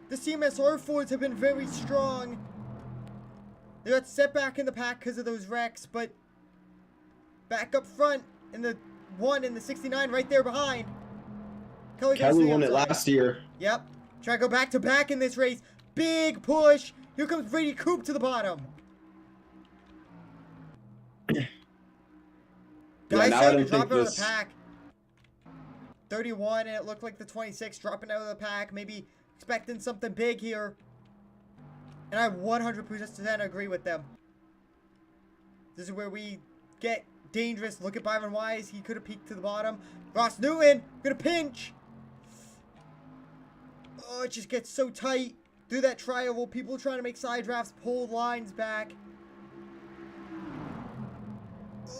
The CMSR Fords have been very strong. They got set back in the pack because of those wrecks, but back up front in the 1 and the 69 right there behind. Kelly won it last year. Yep. Try to go back to back in this race. Big push. Here comes Brady Coop to the bottom. Guys starting to drop out of the pack. 31, and it looked like the 26 dropping out of the pack. Maybe expecting something big here. And I 100% agree with them. This is where we get dangerous. Look at Byron Wise. He could have peeked to the bottom. Ross Newman, gonna pinch. Oh, it just gets so tight. Through that tri-oval, people trying to make side drafts, pull lines back.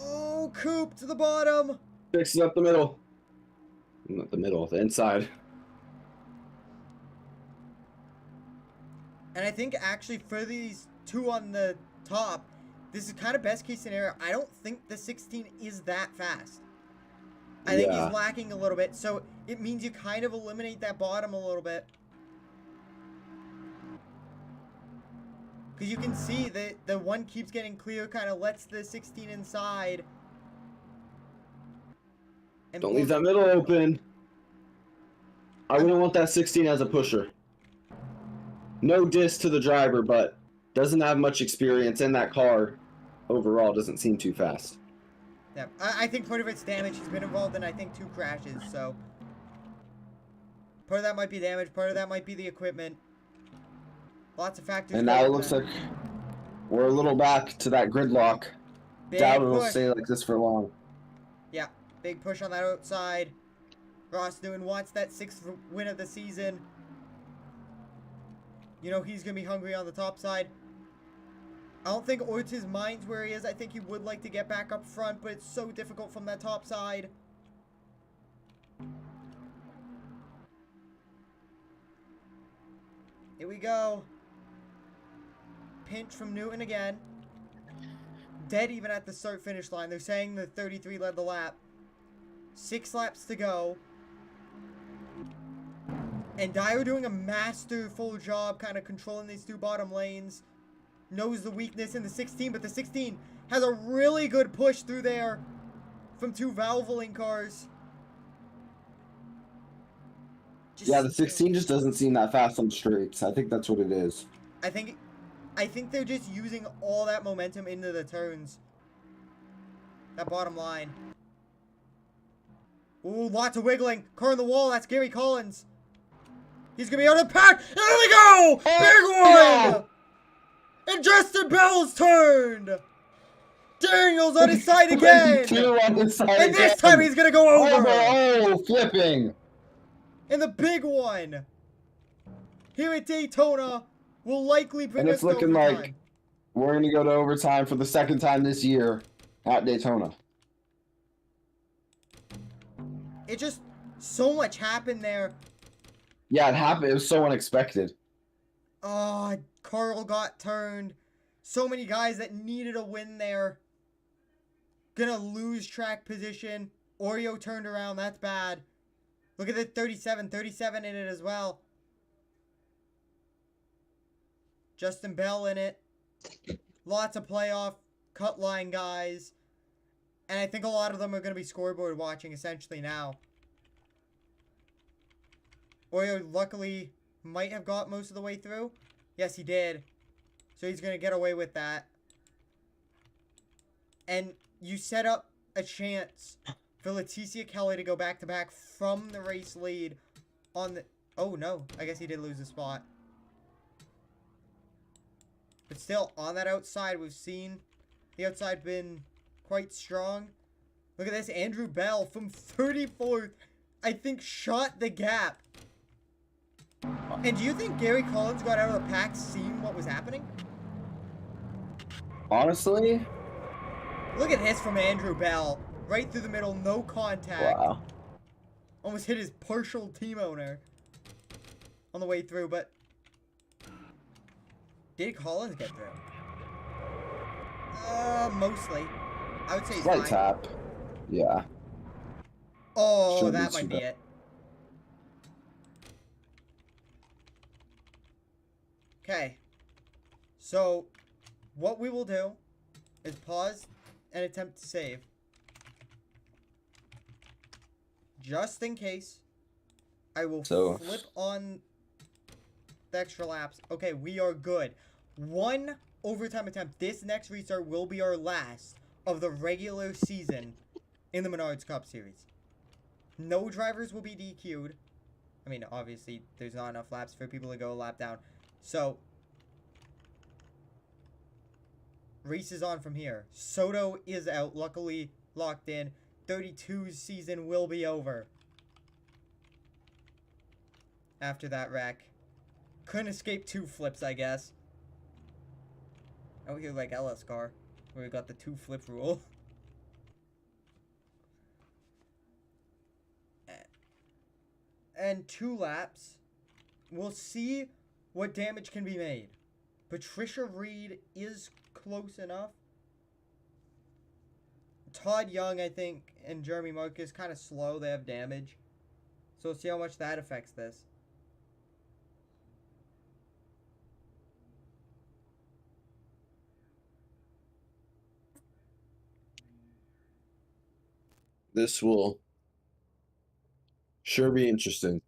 Oh, Coop to the bottom. Fixes up the middle. Not the middle, the inside. And I think actually for these 2 on the top, this is kind of best case scenario. I don't think the 16 is that fast. I think he's lacking a little bit, so it means you kind of eliminate that bottom a little bit. Because you can see that the 1 keeps getting clear, kind of lets the 16 inside. And don't leave that middle open. I wouldn't want that 16 as a pusher. No diss to the driver, but doesn't have much experience in that car. Overall, doesn't seem too fast. Yeah, I think part of it's damage. He's been involved in, I think, 2 crashes, so part of that might be damage, part of that might be the equipment. Lots of factors And go now it into looks that. like we're a little back to that gridlock. Doubt Big it'll push. stay like this for long. Yeah, big push on that outside. Ross Newton wants that 6th win of the season. You know he's going to be hungry on the top side. I don't think Ortiz minds where he is. I think he would like to get back up front, but it's so difficult from that top side. Here we go. Pinch from Newton again. Dead even at the start-finish line. They're saying the 33 led the lap. 6 laps to go. And Dyer doing a masterful job kind of controlling these 2 bottom lanes. Knows the weakness in the 16, but the 16 has a really good push through there from 2 Valvoline cars. Yeah, the 16 just doesn't seem that fast on straights. I think that's what it is. I think they're just using all that momentum into the turns. That bottom line. Ooh, lots of wiggling. Car on the wall. That's Gary Collins. He's going to be out of the pack. There we go. Big one. And Justin Bell's turned. Daniel's on his side again. On his side and this time he's going to go over. Oh, flipping. And the big one. Here at Daytona will likely bring and it's us looking to overtime. like we're going to go to overtime for the 2nd time this year at Daytona. It just, so much happened there. Yeah, it happened. It was so unexpected. Oh, Carl got turned. So many guys that needed a win there. Gonna lose track position. Oreo turned around. That's bad. Look at the 37. 37 in it as well. Justin Bell in it. Lots of playoff cut line guys. And I think a lot of them are going to be scoreboard watching essentially now. Oreo luckily might have got most of the way through. Yes, he did. So he's going to get away with that. And you set up a chance for Leticia Kelly to go back-to-back from the race lead on the... Oh, no. I guess he did lose a spot. But still, on that outside, we've seen the outside been quite strong. Look at this. Andrew Bell from 34th, I think, shot the gap. And do you think Gary Collins got out of the pack seeing what was happening? Honestly? Look at this from Andrew Bell. Right through the middle, no contact. Wow. Almost hit his partial team owner on the way through, but did Collins get through? Mostly. I would say Slight fine. tap. Yeah. Oh, Shouldn't that be might too be bad. it. Okay. So, what we will do is pause and attempt to save. Just in case, I will flip on the extra laps. Okay, we are good. 1 overtime attempt. This next restart will be our last of the regular season in the Menards Cup Series. No drivers will be DQ'd. I mean, obviously, there's not enough laps for people to go a lap down. So, race is on from here. Soto is out, luckily locked in. 32's season will be over after that wreck. Couldn't escape 2 flips, I guess. Out here like LS car, where we got the 2 flip rule. And 2 laps. We'll see what damage can be made. Patricia Reed is close enough. Todd Young, I think, and Jeremy Marcus kind of slow. They have damage. So we'll see how much that affects this. This will sure be interesting.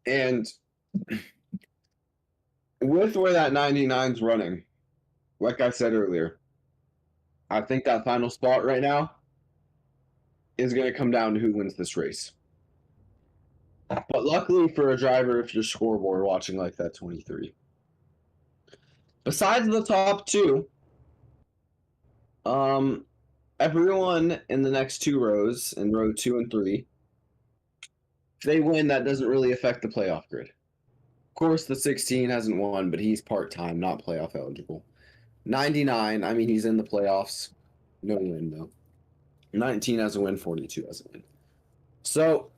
And with where that 99's running, like I said earlier, I think that final spot right now is going to come down to who wins this race. But luckily for a driver, if you're scoreboard watching like that 23. Besides the top two, everyone in the next two rows, in row 2 and 3, if they win, that doesn't really affect the playoff grid. Of course, the 16 hasn't won, but he's part-time, not playoff eligible. 99, I mean, he's in the playoffs. No win, though. 19 has a win, 42 has a win. So,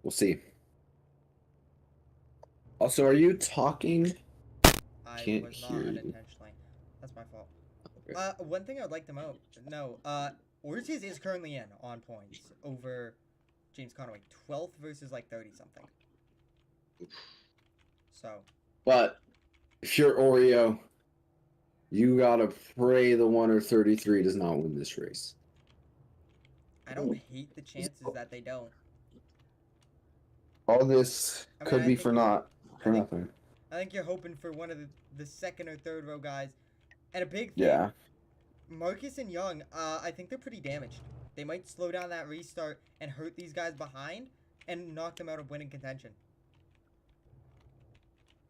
we'll see. Also, are you talking? I was not unintentionally. That's my fault. Okay. One thing I would like to know, Ortiz is currently in on points over James Conway. 12th versus like 30-something. So. But if you're Oreo, you gotta pray the 1 or 33 does not win this race. I don't hate the chances that they don't. All this could be for nothing. I think you're hoping for one of the second or third row guys. And a big thing. Yeah. Marcus and Young, I think they're pretty damaged. They might slow down that restart and hurt these guys behind and knock them out of winning contention.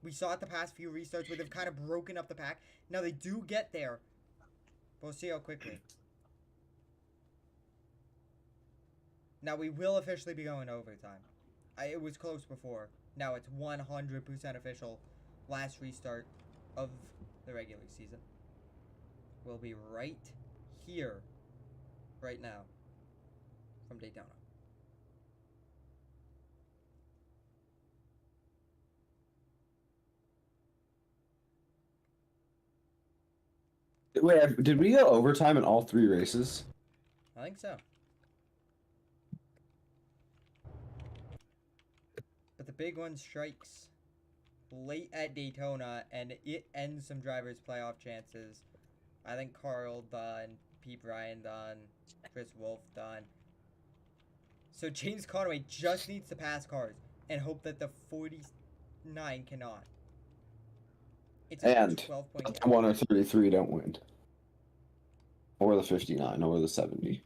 We saw it the past few restarts where they've kind of broken up the pack. Now they do get there. We'll see how quickly. Now we will officially be going overtime. It was close before. Now it's 100% official. Last restart of the regular season will be right here, right now, from Daytona. Wait, did we go overtime in all 3 races? I think so. But the big one strikes late at Daytona, and it ends some drivers' playoff chances. I think Carl done, Pete Bryan done, Chris Wolf done. So James Conway just needs to pass cars and hope that the 49 cannot. It's and 12-point 1 or 33 don't win. Or the 59, or the 70.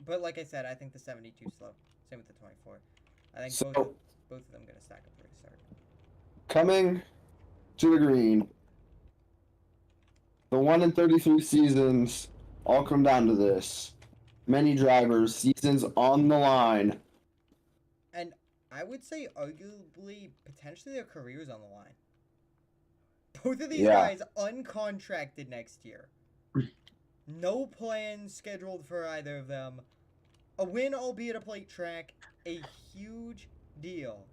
But like I said, I think the 70 too slow. Same with the 24. I think both of them going to stack up for a start. Coming to the green. The 1 in 33 seasons all come down to this. Many drivers, seasons on the line. And I would say arguably, potentially their careers on the line. Both of these guys uncontracted next year. No plans scheduled for either of them. A win, albeit a plate track, a huge deal.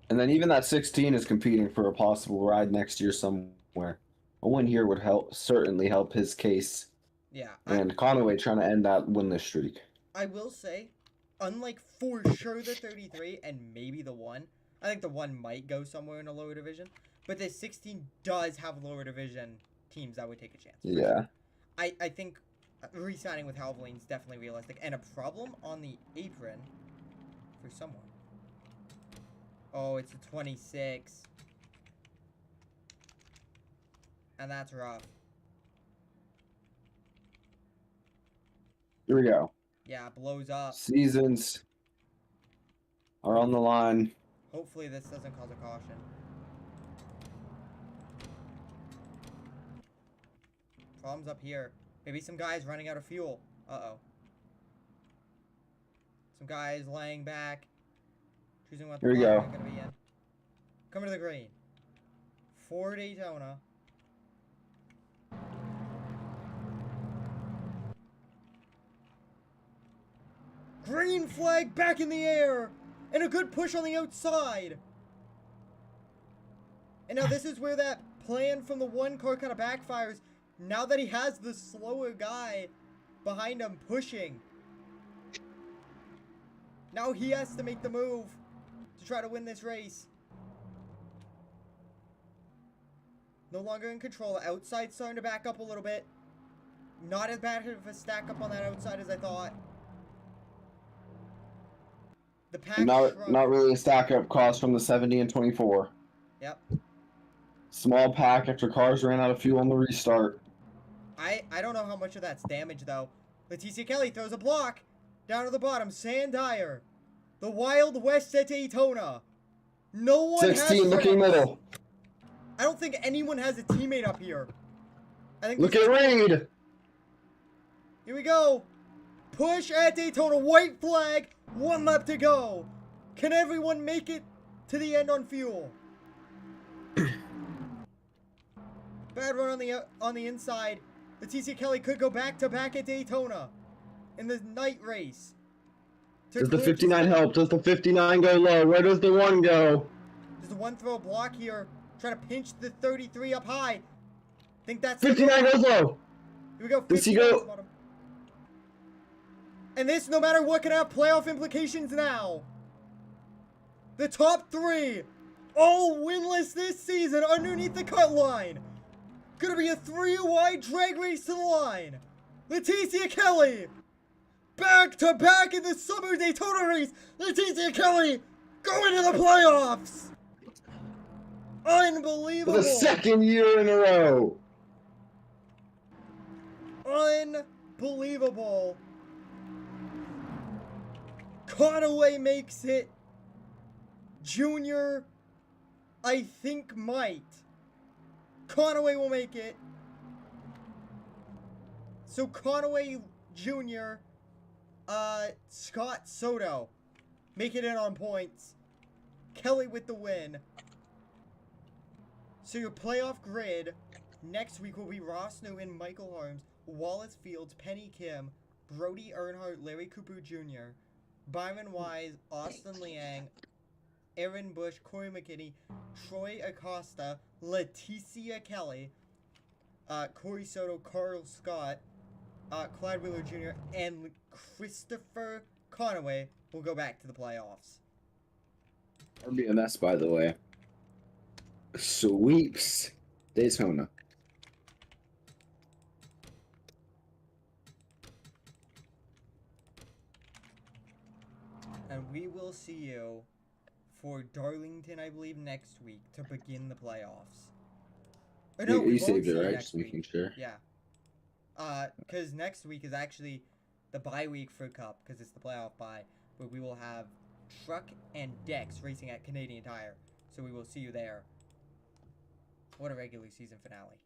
And then even that 16 is competing for a possible ride next year somewhere. A win here would certainly help his case. Yeah. And Conway trying to end that winless streak. I will say, unlike for sure the 33 and maybe the 1, I think the 1 might go somewhere in a lower division, but the 16 does have lower division teams that would take a chance. Yeah. Sure. I think re-signing with Halvoline is definitely realistic, and a problem on the apron for someone. Oh, it's a 26. And that's rough. Here we go. Yeah, it blows up. Seasons are on the line. Hopefully this doesn't cause a caution. Problems up here. Maybe some guys running out of fuel. Uh-oh. Some guys laying back. Choosing what Here we go. Going to be in. Coming to the green. For Daytona. Green flag back in the air! And a good push on the outside! And now this is where that plan from the 1 car kind of backfires. Now that he has the slower guy behind him pushing. Now he has to make the move to try to win this race. No longer in control. Outside starting to back up a little bit. Not as bad of a stack up on that outside as I thought. The pack Not shrunk. really a stack up cost from the 70 and 24. Yep. Small pack after cars ran out of fuel on the restart. I don't know how much of that's damage, though. Leticia Kelly throws a block. Down to the bottom, Sandier. The Wild West at Daytona. No one 16 has looking friends. middle. I don't think anyone has a teammate up here. I think Look at Reed. Here we go. Push at Daytona. White flag. 1 lap to go. Can everyone make it to the end on fuel? Bad run on the inside. Leticia Kelly could go back-to-back at Daytona in the night race. Does the 59 help? Does the 59 go low? Where does the 1 go? Does the 1 throw a block here? Try to pinch the 33 up high. Think that's 59 goes low. Here we go. Does he go? And this, no matter what, can have playoff implications now. The top 3, all winless this season underneath the cut line. Gonna be a 3-wide drag race to the line. Leticia Kelly, back to back in the summer Daytona race. Leticia Kelly going to the playoffs. Unbelievable. For the 2nd year in a row. Unbelievable. Conaway makes it. Junior, I think, might. Conaway will make it. So Conaway Jr., Scott Soto make it in on points. Kelly with the win. So your playoff grid next week will be Ross Newton, Michael Harms, Wallace Fields, Penny Kim, Brody Earnhardt, Larry Cooper Jr., Byron Wise, Austin Liang, Aaron Bush, Corey McKinney, Troy Acosta, Leticia Kelly, Corey Soto, Carl Scott, Clyde Wheeler Jr., and Christopher Conaway will go back to the playoffs. RBMS, by the way, sweeps Daytona. And we will see you for Darlington, I believe, next week to begin the playoffs. Or no, You saved it, right? Just making sure. Yeah. Because next week is actually the bye week for Cup, because it's the playoff bye. But we will have Truck and Dex racing at Canadian Tire. So we will see you there. What a regular season finale.